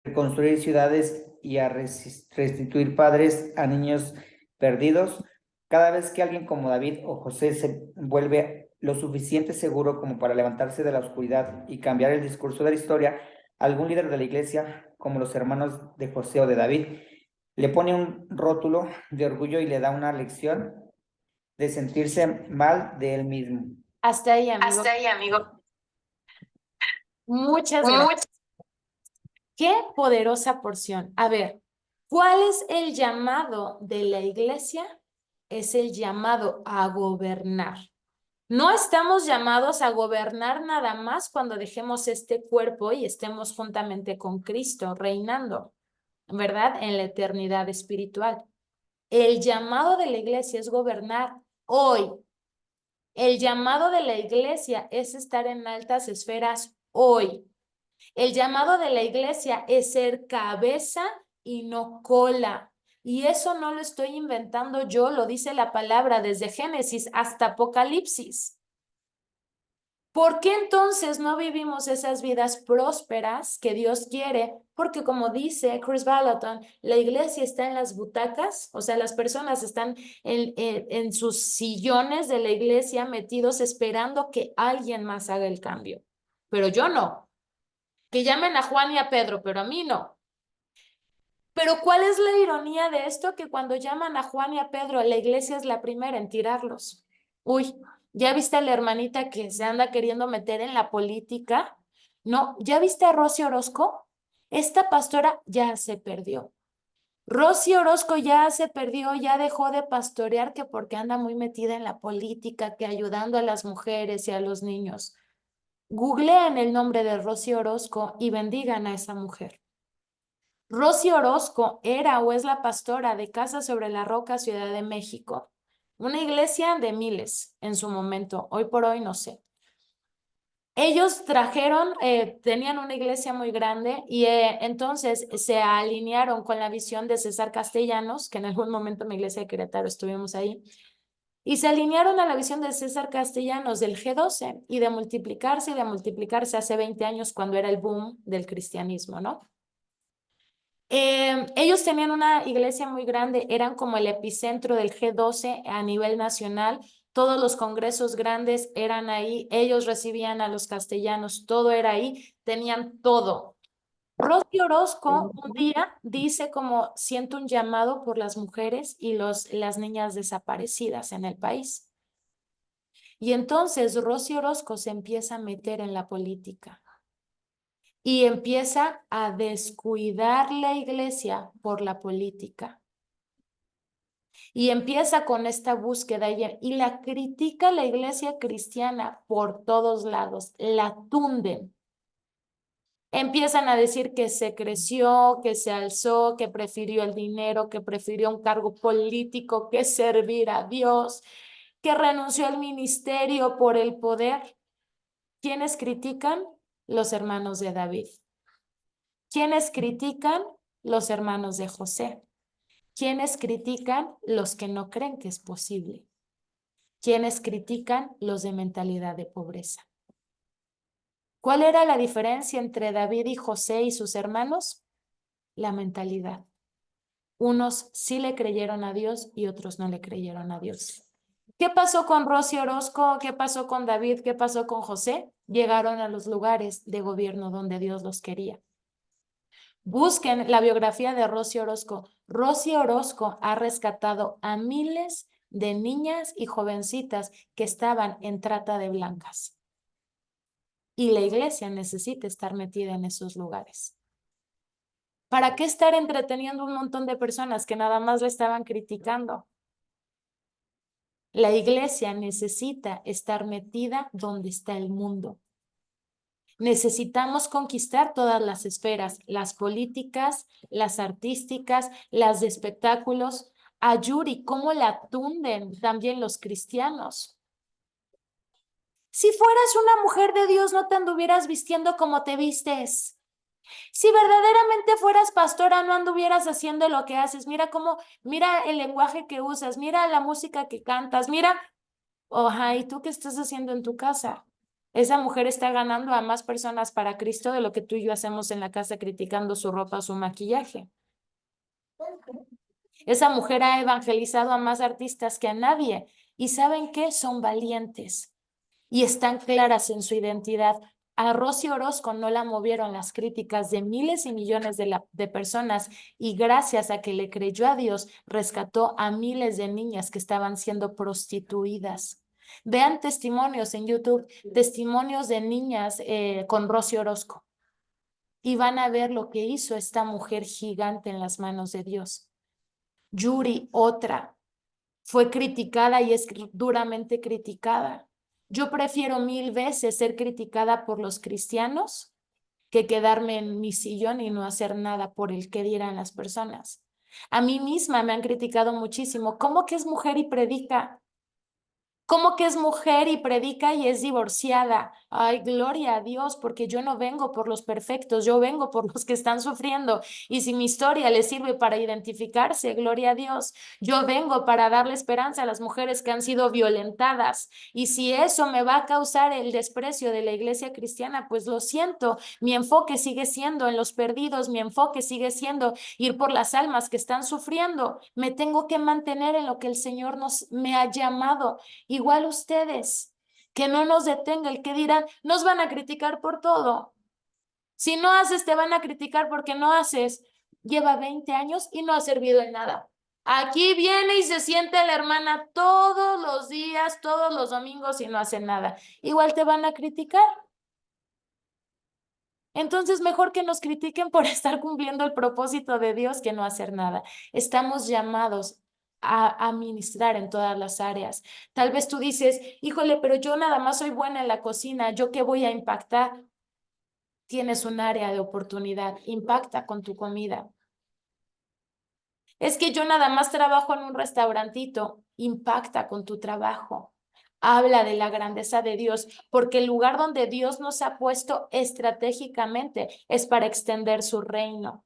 reconstruir ciudades y a restituir padres a niños perdidos. Cada vez que alguien como David o José se vuelve lo suficiente seguro como para levantarse de la oscuridad y cambiar el discurso de la historia, algún líder de la iglesia, como los hermanos de José o de David, le pone un rótulo de orgullo y le da una lección de sentirse mal de él mismo. Hasta ahí, amigo. Hasta ahí, amigo. Muchas gracias. Qué poderosa porción. A ver, ¿cuál es el llamado de la iglesia? Es el llamado a gobernar. No estamos llamados a gobernar nada más cuando dejemos este cuerpo y estemos juntamente con Cristo reinando, ¿verdad? En la eternidad espiritual. El llamado de la iglesia es gobernar hoy. El llamado de la iglesia es estar en altas esferas hoy. El llamado de la iglesia es ser cabeza y no cola. Y eso no lo estoy inventando yo, lo dice la palabra desde Génesis hasta Apocalipsis. ¿Por qué entonces no vivimos esas vidas prósperas que Dios quiere? Porque como dice Chris Vallotton, la iglesia está en las butacas, o sea, las personas están en sus sillones de la iglesia metidos esperando que alguien más haga el cambio. Pero yo no. Que llamen a Juan y a Pedro, pero a mí no. Pero ¿cuál es la ironía de esto? Que cuando llaman a Juan y a Pedro, la iglesia es la primera en tirarlos. Uy, ¿ya viste a la hermanita que se anda queriendo meter en la política? No, ¿ya viste a Rosy Orozco? Esta pastora ya se perdió. Rosy Orozco ya se perdió, ya dejó de pastorear que porque anda muy metida en la política, que ayudando a las mujeres y a los niños. Googleen el nombre de Rosy Orozco y bendigan a esa mujer. Rosy Orozco era o es la pastora de Casa sobre la Roca, Ciudad de México. Una iglesia de miles en su momento, hoy por hoy no sé. Ellos trajeron, tenían una iglesia muy grande y entonces se alinearon con la visión de César Castellanos, que en algún momento en mi iglesia de Querétaro estuvimos ahí, Y se alinearon a la visión de César Castellanos del G12 y de multiplicarse hace 20 años cuando era el boom del cristianismo, ¿no? Ellos tenían una iglesia muy grande, eran como el epicentro del G12 a nivel nacional. Todos los congresos grandes eran ahí, ellos recibían a los castellanos, todo era ahí, tenían todo. Rosy Orozco un día dice como siento un llamado por las mujeres y las niñas desaparecidas en el país. Y entonces Rosy Orozco se empieza a meter en la política y empieza a descuidar la iglesia por la política. Y empieza con esta búsqueda y la critica la iglesia cristiana por todos lados, la tunden. Empiezan a decir que se creció, que se alzó, que prefirió el dinero, que prefirió un cargo político que servir a Dios, que renunció al ministerio por el poder. ¿Quiénes critican? Los hermanos de David. ¿Quiénes critican? Los hermanos de José. ¿Quiénes critican? Los que no creen que es posible. ¿Quiénes critican? Los de mentalidad de pobreza. ¿Cuál era la diferencia entre David y José y sus hermanos? La mentalidad. Unos sí le creyeron a Dios y otros no le creyeron a Dios. ¿Qué pasó con Rosy Orozco? ¿Qué pasó con David? ¿Qué pasó con José? Llegaron a los lugares de gobierno donde Dios los quería. Busquen la biografía de Rosy Orozco. Rosy Orozco ha rescatado a miles de niñas y jovencitas que estaban en trata de blancas. Y la iglesia necesita estar metida en esos lugares. ¿Para qué estar entreteniendo un montón de personas que nada más le estaban criticando? La iglesia necesita estar metida donde está el mundo. Necesitamos conquistar todas las esferas, las políticas, las artísticas, las de espectáculos. A Yuri, ¿cómo la tunden también los cristianos? Si fueras una mujer de Dios, no te anduvieras vistiendo como te vistes. Si verdaderamente fueras pastora, no anduvieras haciendo lo que haces. Mira el lenguaje que usas, mira la música que cantas, mira, ¿y tú qué estás haciendo en tu casa? Esa mujer está ganando a más personas para Cristo de lo que tú y yo hacemos en la casa criticando su ropa o su maquillaje. Esa mujer ha evangelizado a más artistas que a nadie. ¿Y saben qué? Son valientes y están claras en su identidad. A Rosy Orozco no la movieron las críticas de miles y millones de personas y gracias a que le creyó a Dios, rescató a miles de niñas que estaban siendo prostituidas. Vean testimonios en YouTube, testimonios de niñas con Rosy Orozco y van a ver lo que hizo esta mujer gigante en las manos de Dios. Yuri, otra, fue criticada y es duramente criticada. Yo prefiero 1000 veces ser criticada por los cristianos que quedarme en mi sillón y no hacer nada por el que dirán las personas. A mí misma me han criticado muchísimo. ¿Cómo que es mujer y predica? ¿Cómo que es mujer y predica y es divorciada? Ay, gloria a Dios, porque yo no vengo por los perfectos, yo vengo por los que están sufriendo. Y si mi historia les sirve para identificarse, gloria a Dios, yo vengo para darle esperanza a las mujeres que han sido violentadas. Y si eso me va a causar el desprecio de la iglesia cristiana, pues lo siento. Mi enfoque sigue siendo en los perdidos, mi enfoque sigue siendo ir por las almas que están sufriendo. Me tengo que mantener en lo que el Señor me ha llamado. Igual ustedes, que no nos detenga el que dirán, nos van a criticar por todo. Si no haces, te van a criticar porque no haces. Lleva 20 años y no ha servido en nada. Aquí viene y se siente la hermana todos los días, todos los domingos y no hace nada. Igual te van a criticar. Entonces, mejor que nos critiquen por estar cumpliendo el propósito de Dios que no hacer nada. Estamos llamados a ministrar en todas las áreas. Tal vez tú dices, híjole, pero yo nada más soy buena en la cocina, ¿yo qué voy a impactar? Tienes un área de oportunidad, impacta con tu comida. Es que yo nada más trabajo en un restaurantito, impacta con tu trabajo. Habla de la grandeza de Dios, porque el lugar donde Dios nos ha puesto estratégicamente es para extender su reino.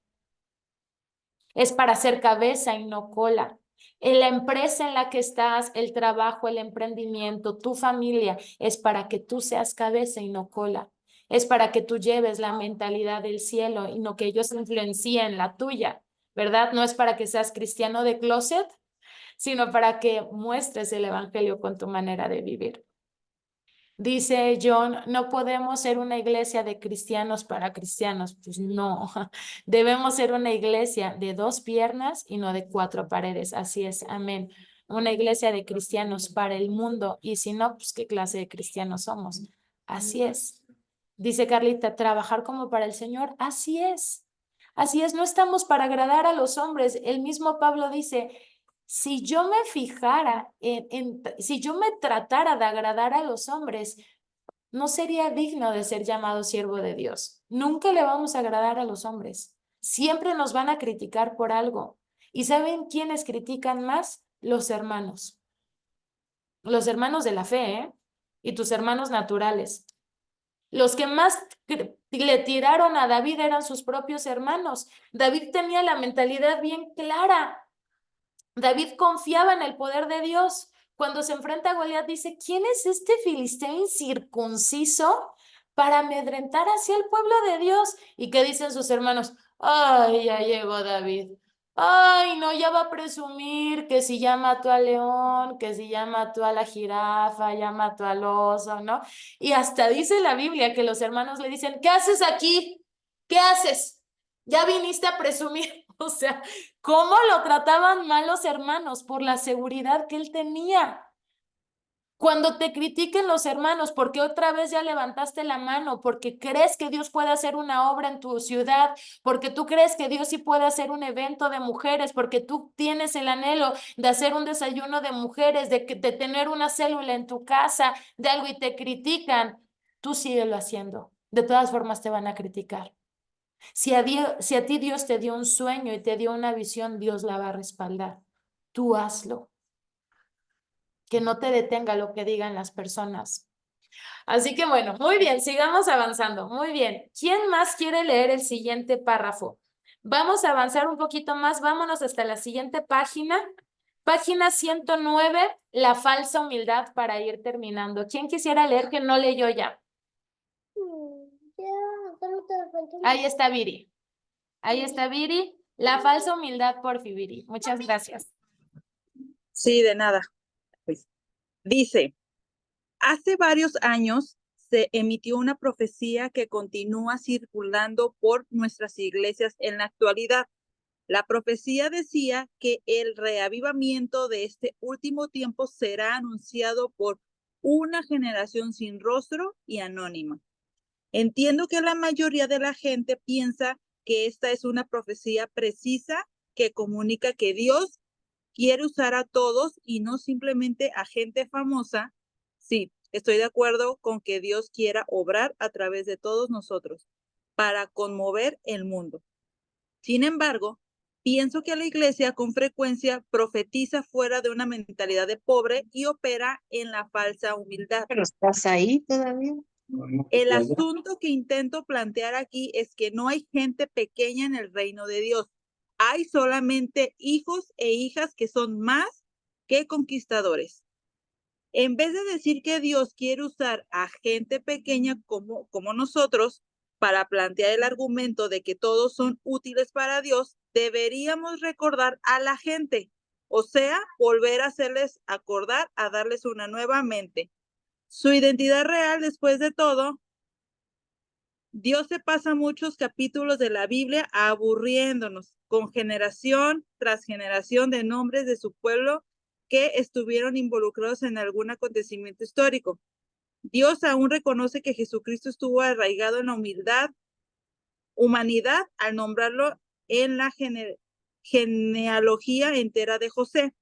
Es para ser cabeza y no cola. En la empresa en la que estás, el trabajo, el emprendimiento, tu familia, es para que tú seas cabeza y no cola. Es para que tú lleves la mentalidad del cielo y no que ellos influencien la tuya, ¿verdad? No es para que seas cristiano de closet, sino para que muestres el evangelio con tu manera de vivir. Dice John, no podemos ser una iglesia de cristianos para cristianos. Pues no, debemos ser una iglesia de 2 piernas y no de 4 paredes. Así es, amén. Una iglesia de cristianos para el mundo. Y si no, pues qué clase de cristianos somos. Así es. Dice Carlita, trabajar como para el Señor. Así es. Así es, no estamos para agradar a los hombres. El mismo Pablo dice, si yo me fijara si yo me tratara de agradar a los hombres, no sería digno de ser llamado siervo de Dios. Nunca le vamos a agradar a los hombres. Siempre nos van a criticar por algo. ¿Y saben quiénes critican más? Los hermanos. Los hermanos de la fe, ¿eh? Y tus hermanos naturales. Los que más le tiraron a David eran sus propios hermanos. David tenía la mentalidad bien clara. David confiaba en el poder de Dios. Cuando se enfrenta a Goliat dice, ¿quién es este filisteo incircunciso para amedrentar hacia el pueblo de Dios? ¿Y qué dicen sus hermanos? Ay, ya llegó David. Ay, no, ya va a presumir que si ya mató al león, que si ya mató a la jirafa, ya mató al oso, ¿no? Y hasta dice la Biblia que los hermanos le dicen, ¿qué haces aquí? ¿Qué haces? ¿Ya viniste a presumir? O sea, ¿cómo lo trataban mal los hermanos por la seguridad que él tenía? Cuando te critiquen los hermanos porque otra vez ya levantaste la mano, porque crees que Dios puede hacer una obra en tu ciudad, porque tú crees que Dios sí puede hacer un evento de mujeres, porque tú tienes el anhelo de hacer un desayuno de mujeres, de tener una célula en tu casa, de algo y te critican, tú síguelo haciendo. De todas formas te van a criticar. Si a ti Dios te dio un sueño y te dio una visión, Dios la va a respaldar. Tú hazlo. Que no te detenga lo que digan las personas. Así que bueno, muy bien, sigamos avanzando. Muy bien. ¿Quién más quiere leer el siguiente párrafo? Vamos a avanzar un poquito más. Vámonos hasta la siguiente página. Página 109, la falsa humildad, para ir terminando. ¿Quién quisiera leer que no leyó ya? Ahí está Viri. Ahí está Viri. La falsa humildad, por Viri. Muchas gracias. Sí, de nada. Pues, dice, hace varios años se emitió una profecía que continúa circulando por nuestras iglesias en la actualidad. La profecía decía que el reavivamiento de este último tiempo será anunciado por una generación sin rostro y anónima. Entiendo que la mayoría de la gente piensa que esta es una profecía precisa que comunica que Dios quiere usar a todos y no simplemente a gente famosa. Sí, estoy de acuerdo con que Dios quiera obrar a través de todos nosotros para conmover el mundo. Sin embargo, pienso que la iglesia con frecuencia profetiza fuera de una mentalidad de pobre y opera en la falsa humildad. ¿Pero estás ahí todavía? El asunto que intento plantear aquí es que no hay gente pequeña en el reino de Dios. Hay solamente hijos e hijas que son más que conquistadores. En vez de decir que Dios quiere usar a gente pequeña como nosotros para plantear el argumento de que todos son útiles para Dios, deberíamos recordar a la gente, o sea, volver a hacerles acordar, a darles una nueva mente. Su identidad real, después de todo, Dios se pasa muchos capítulos de la Biblia aburriéndonos con generación tras generación de nombres de su pueblo que estuvieron involucrados en algún acontecimiento histórico. Dios aún reconoce que Jesucristo estuvo arraigado en la humanidad al nombrarlo en la genealogía entera de José.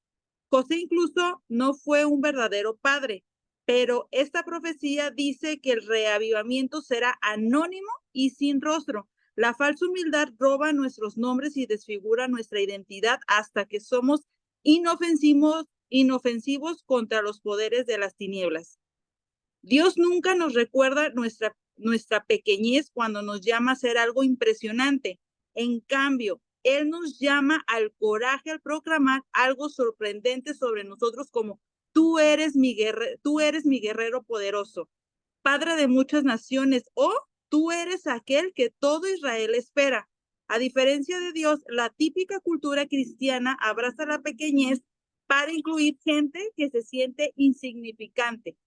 José incluso no fue un verdadero padre, pero esta profecía dice que el reavivamiento será anónimo y sin rostro. La falsa humildad roba nuestros nombres y desfigura nuestra identidad hasta que somos inofensivos contra los poderes de las tinieblas. Dios nunca nos recuerda nuestra pequeñez cuando nos llama a hacer algo impresionante. En cambio, Él nos llama al coraje al proclamar algo sorprendente sobre nosotros como tú eres mi guerrero poderoso, padre de muchas naciones, o tú eres aquel que todo Israel espera. A diferencia de Dios, la típica cultura cristiana abraza la pequeñez para incluir gente que se siente insignificante.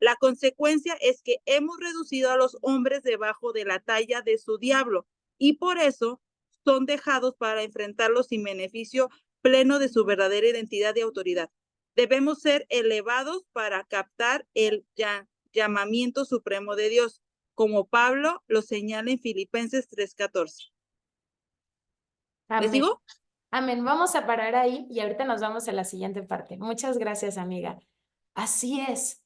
La consecuencia es que hemos reducido a los hombres debajo de la talla de su diablo y por eso son dejados para enfrentarlos sin beneficio pleno de su verdadera identidad y autoridad. Debemos ser elevados para captar el llamamiento supremo de Dios, como Pablo lo señala en Filipenses 3:14. ¿Les Amén. digo? Amén. Vamos a parar ahí y ahorita nos vamos a la siguiente parte. Muchas gracias, amiga. Así es.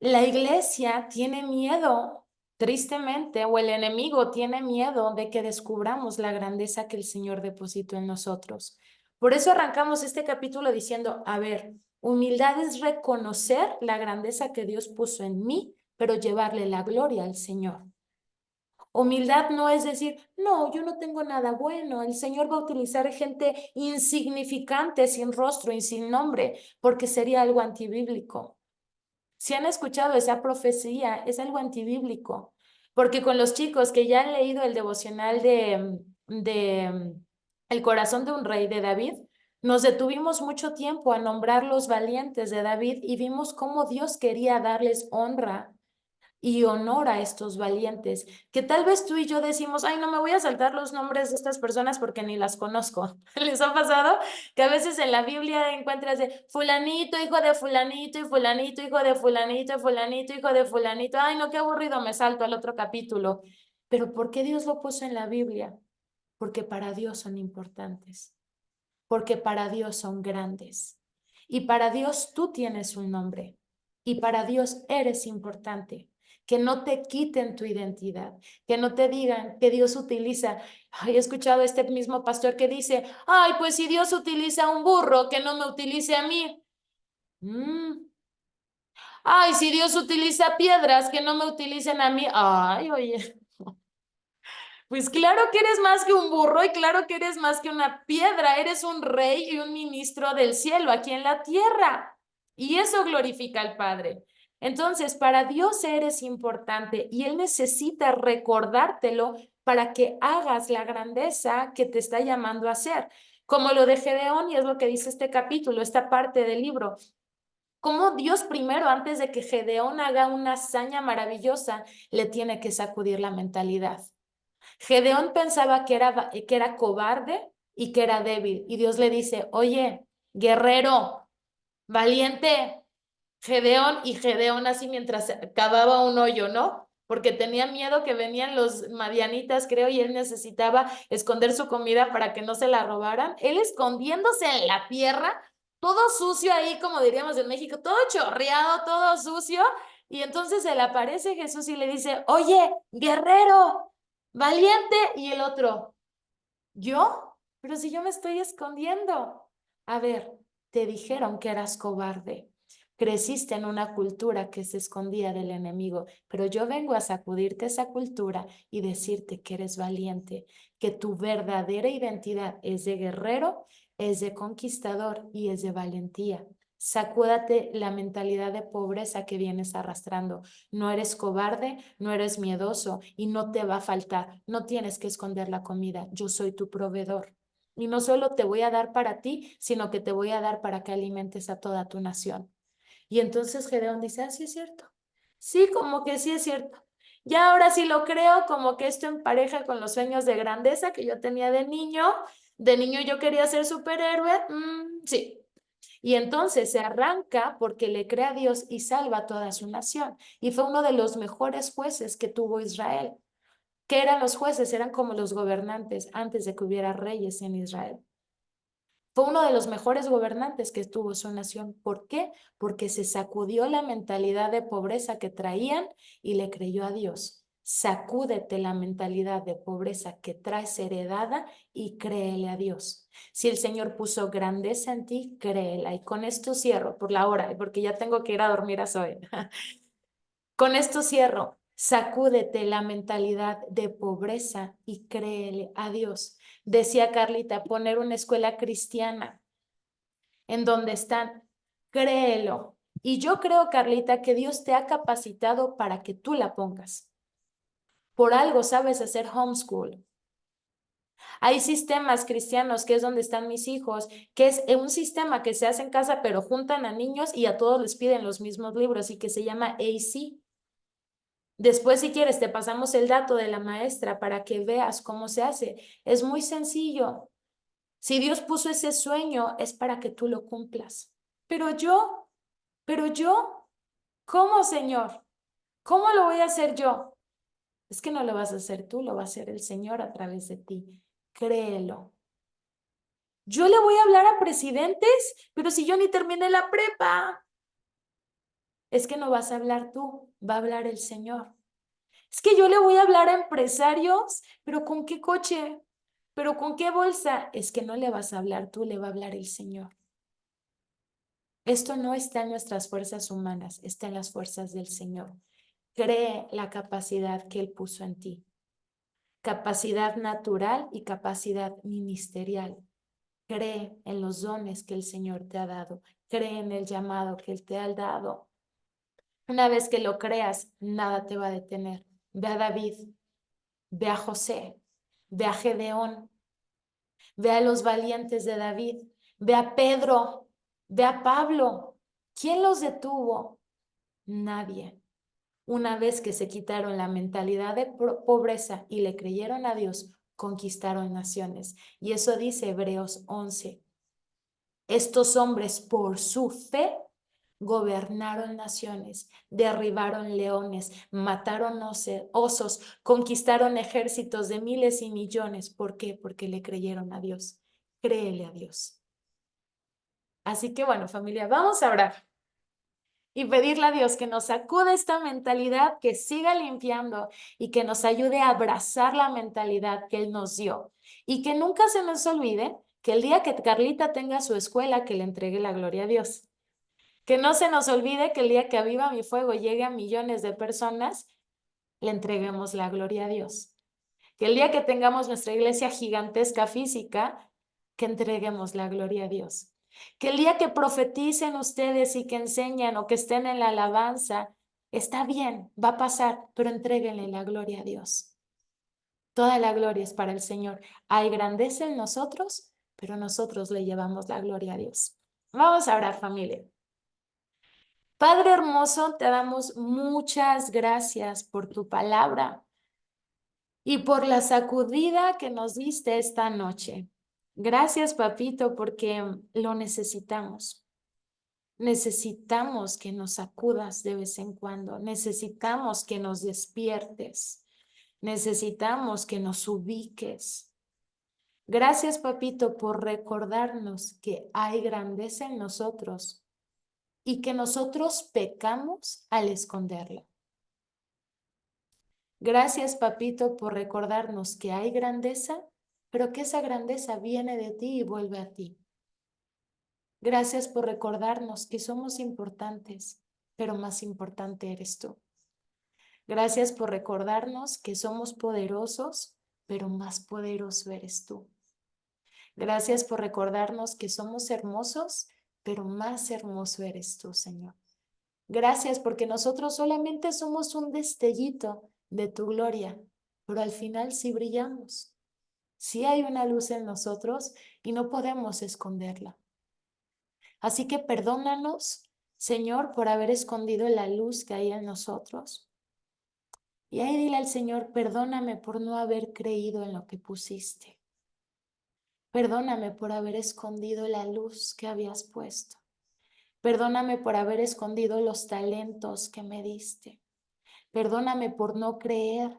La iglesia tiene miedo, tristemente, o el enemigo tiene miedo de que descubramos la grandeza que el Señor depositó en nosotros. Por eso arrancamos este capítulo diciendo, a ver, humildad es reconocer la grandeza que Dios puso en mí, pero llevarle la gloria al Señor. Humildad no es decir, no, yo no tengo nada bueno. El Señor va a utilizar gente insignificante, sin rostro y sin nombre, porque sería algo antibíblico. Si han escuchado esa profecía, es algo antibíblico, porque con los chicos que ya han leído el devocional de El corazón de un rey de David, nos detuvimos mucho tiempo a nombrar los valientes de David y vimos cómo Dios quería darles honra y honor a estos valientes, que tal vez tú y yo decimos, ay, no me voy a saltar los nombres de estas personas porque ni las conozco. ¿Les ha pasado? Que a veces en la Biblia encuentras de fulanito, hijo de fulanito, y fulanito, hijo de fulanito, y fulanito, hijo de fulanito. Ay, no, qué aburrido, me salto al otro capítulo. Pero ¿por qué Dios lo puso en la Biblia? Porque para Dios son importantes, porque para Dios son grandes. Y para Dios tú tienes un nombre, y para Dios eres importante. Que no te quiten tu identidad, que no te digan que Dios utiliza. Ay, he escuchado a este mismo pastor que dice, ay, pues si Dios utiliza a un burro, que no me utilice a mí. Ay, si Dios utiliza piedras, que no me utilicen a mí. Ay, oye. Pues claro que eres más que un burro y claro que eres más que una piedra. Eres un rey y un ministro del cielo aquí en la tierra. Y eso glorifica al Padre. Entonces, para Dios eres importante y Él necesita recordártelo para que hagas la grandeza que te está llamando a hacer. Como lo de Gedeón, y es lo que dice este capítulo, esta parte del libro. Como Dios primero, antes de que Gedeón haga una hazaña maravillosa, le tiene que sacudir la mentalidad. Gedeón pensaba que era cobarde y que era débil. Y Dios le dice, oye, guerrero, valiente, Gedeón. Y Gedeón así mientras cavaba un hoyo, ¿no? Porque tenía miedo que venían los madianitas, creo, y él necesitaba esconder su comida para que no se la robaran. Él escondiéndose en la tierra, todo sucio ahí, como diríamos en México, todo chorreado, todo sucio. Y entonces se le aparece Jesús y le dice, oye, guerrero, valiente. Y el otro, ¿yo? Pero si yo me estoy escondiendo. A ver, te dijeron que eras cobarde. Creciste en una cultura que se escondía del enemigo, pero yo vengo a sacudirte esa cultura y decirte que eres valiente, que tu verdadera identidad es de guerrero, es de conquistador y es de valentía. Sacúdate la mentalidad de pobreza que vienes arrastrando. No eres cobarde, no eres miedoso y no te va a faltar. No tienes que esconder la comida. Yo soy tu proveedor. Y no solo te voy a dar para ti, sino que te voy a dar para que alimentes a toda tu nación. Y entonces Gedeón dice, ah, sí es cierto. Sí, como que sí es cierto. Ya ahora sí lo creo, como que esto empareja con los sueños de grandeza que yo tenía de niño. De niño yo quería ser superhéroe. Sí. Y entonces se arranca porque le cree a Dios y salva a toda su nación. Y fue uno de los mejores jueces que tuvo Israel. ¿Qué eran los jueces? Eran como los gobernantes antes de que hubiera reyes en Israel. Fue uno de los mejores gobernantes que tuvo su nación. ¿Por qué? Porque se sacudió la mentalidad de pobreza que traían y le creyó a Dios. Sacúdete la mentalidad de pobreza que traes heredada y créele a Dios. Si el Señor puso grandeza en ti, créela. Y con esto cierro por la hora, porque ya tengo que ir a dormir a Zoe. Con esto cierro. Sacúdete la mentalidad de pobreza y créele a Dios. Decía Carlita, poner una escuela cristiana en donde están, créelo. Y yo creo, Carlita, que Dios te ha capacitado para que tú la pongas. Por algo sabes hacer homeschool. Hay sistemas cristianos, que es donde están mis hijos, que es un sistema que se hace en casa, pero juntan a niños y a todos les piden los mismos libros y que se llama AC. Después, si quieres, te pasamos el dato de la maestra para que veas cómo se hace. Es muy sencillo. Si Dios puso ese sueño, es para que tú lo cumplas. Pero yo, ¿cómo, Señor? ¿Cómo lo voy a hacer yo? Es que no lo vas a hacer tú, lo va a hacer el Señor a través de ti. Créelo. Yo le voy a hablar a presidentes, pero si yo ni terminé la prepa. Es que no vas a hablar tú, va a hablar el Señor. Es que yo le voy a hablar a empresarios, pero ¿con qué coche? ¿Pero con qué bolsa? Es que no le vas a hablar tú, le va a hablar el Señor. Esto no está en nuestras fuerzas humanas, está en las fuerzas del Señor. Cree la capacidad que Él puso en ti. Capacidad natural y capacidad ministerial. Cree en los dones que el Señor te ha dado. Cree en el llamado que Él te ha dado. Una vez que lo creas, nada te va a detener. Ve a David, ve a José, ve a Gedeón, ve a los valientes de David, ve a Pedro, ve a Pablo. ¿Quién los detuvo? Nadie. Una vez que se quitaron la mentalidad de pobreza y le creyeron a Dios, conquistaron naciones. Y eso dice Hebreos 11. Estos hombres, por su fe, gobernaron naciones, derribaron leones, mataron osos, conquistaron ejércitos de miles y millones. ¿Por qué? Porque le creyeron a Dios. Créele a Dios. Así que bueno, familia, vamos a orar y pedirle a Dios que nos sacude esta mentalidad, que siga limpiando y que nos ayude a abrazar la mentalidad que Él nos dio. Y que nunca se nos olvide que el día que Carlita tenga su escuela, que le entregue la gloria a Dios. Que no se nos olvide que el día que Aviva Mi Fuego llegue a millones de personas, le entreguemos la gloria a Dios. Que el día que tengamos nuestra iglesia gigantesca física, que entreguemos la gloria a Dios. Que el día que profeticen ustedes y que enseñan o que estén en la alabanza, está bien, va a pasar, pero entréguenle la gloria a Dios. Toda la gloria es para el Señor. Hay grandeza en nosotros, pero nosotros le llevamos la gloria a Dios. Vamos a orar, familia. Padre hermoso, te damos muchas gracias por tu palabra y por la sacudida que nos diste esta noche. Gracias, papito, porque lo necesitamos. Necesitamos que nos sacudas de vez en cuando. Necesitamos que nos despiertes. Necesitamos que nos ubiques. Gracias, papito, por recordarnos que hay grandeza en nosotros y que nosotros pecamos al esconderla. Gracias, papito, por recordarnos que hay grandeza, pero que esa grandeza viene de ti y vuelve a ti. Gracias por recordarnos que somos importantes, pero más importante eres tú. Gracias por recordarnos que somos poderosos, pero más poderoso eres tú. Gracias por recordarnos que somos hermosos, pero más hermoso eres tú, Señor. Gracias porque nosotros solamente somos un destellito de tu gloria, pero al final sí brillamos. Sí hay una luz en nosotros y no podemos esconderla. Así que perdónanos, Señor, por haber escondido la luz que hay en nosotros. Y ahí dile al Señor, perdóname por no haber creído en lo que pusiste. Perdóname por haber escondido la luz que habías puesto. Perdóname por haber escondido los talentos que me diste. Perdóname por no creer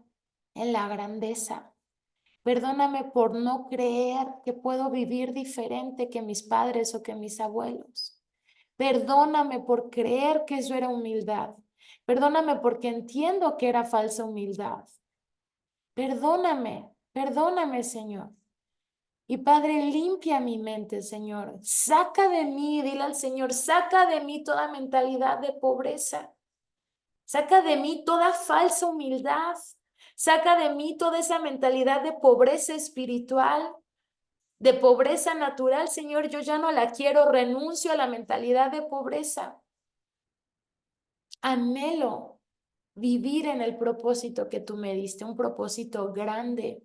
en la grandeza. Perdóname por no creer que puedo vivir diferente que mis padres o que mis abuelos. Perdóname por creer que eso era humildad. Perdóname porque entiendo que era falsa humildad. Perdóname, perdóname, Señor. Y Padre, limpia mi mente, Señor. Saca de mí, dile al Señor, saca de mí toda mentalidad de pobreza. Saca de mí toda falsa humildad. Saca de mí toda esa mentalidad de pobreza espiritual, de pobreza natural. Señor, yo ya no la quiero, renuncio a la mentalidad de pobreza. Anhelo vivir en el propósito que tú me diste, un propósito grande.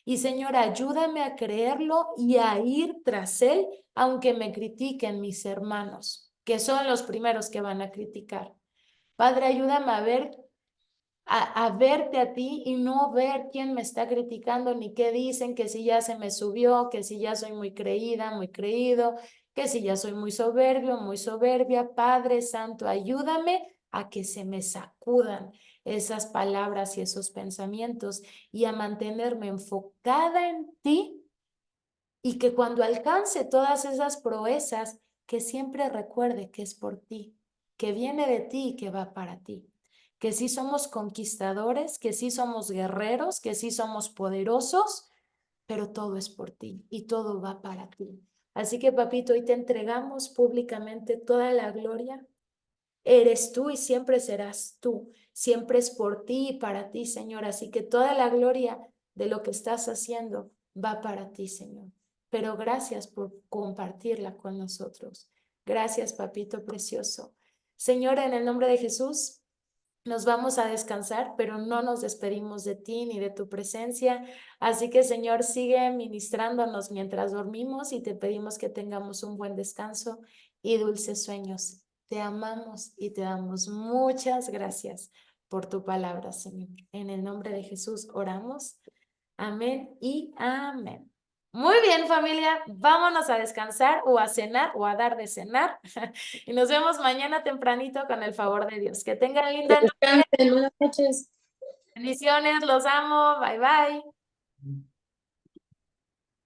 Y Señor, ayúdame a creerlo y a ir tras él, aunque me critiquen mis hermanos, que son los primeros que van a criticar. Padre, ayúdame a ver, a verte a ti y no ver quién me está criticando ni qué dicen, que si ya se me subió, que si ya soy muy creída, muy creído, que si ya soy muy soberbio, muy soberbia. Padre Santo, ayúdame a que se me sacudan esas palabras y esos pensamientos y a mantenerme enfocada en ti, y que cuando alcance todas esas proezas, que siempre recuerde que es por ti, que viene de ti y que va para ti, que sí somos conquistadores, que sí somos guerreros, que sí somos poderosos, pero todo es por ti y todo va para ti. Así que, papito, hoy te entregamos públicamente toda la gloria. Eres tú y siempre serás tú. Siempre es por ti y para ti, Señor. Así que toda la gloria de lo que estás haciendo va para ti, Señor. Pero gracias por compartirla con nosotros. Gracias, papito precioso. Señor, en el nombre de Jesús, nos vamos a descansar, pero no nos despedimos de ti ni de tu presencia. Así que, Señor, sigue ministrándonos mientras dormimos y te pedimos que tengamos un buen descanso y dulces sueños. Te amamos y te damos muchas gracias por tu palabra, Señor. En el nombre de Jesús oramos. Amén y amén. Muy bien, familia, vámonos a descansar o a cenar o a dar de cenar y nos vemos mañana tempranito con el favor de Dios. Que tengan linda noche. Descansen, buenas noches. Bendiciones, los amo. Bye bye.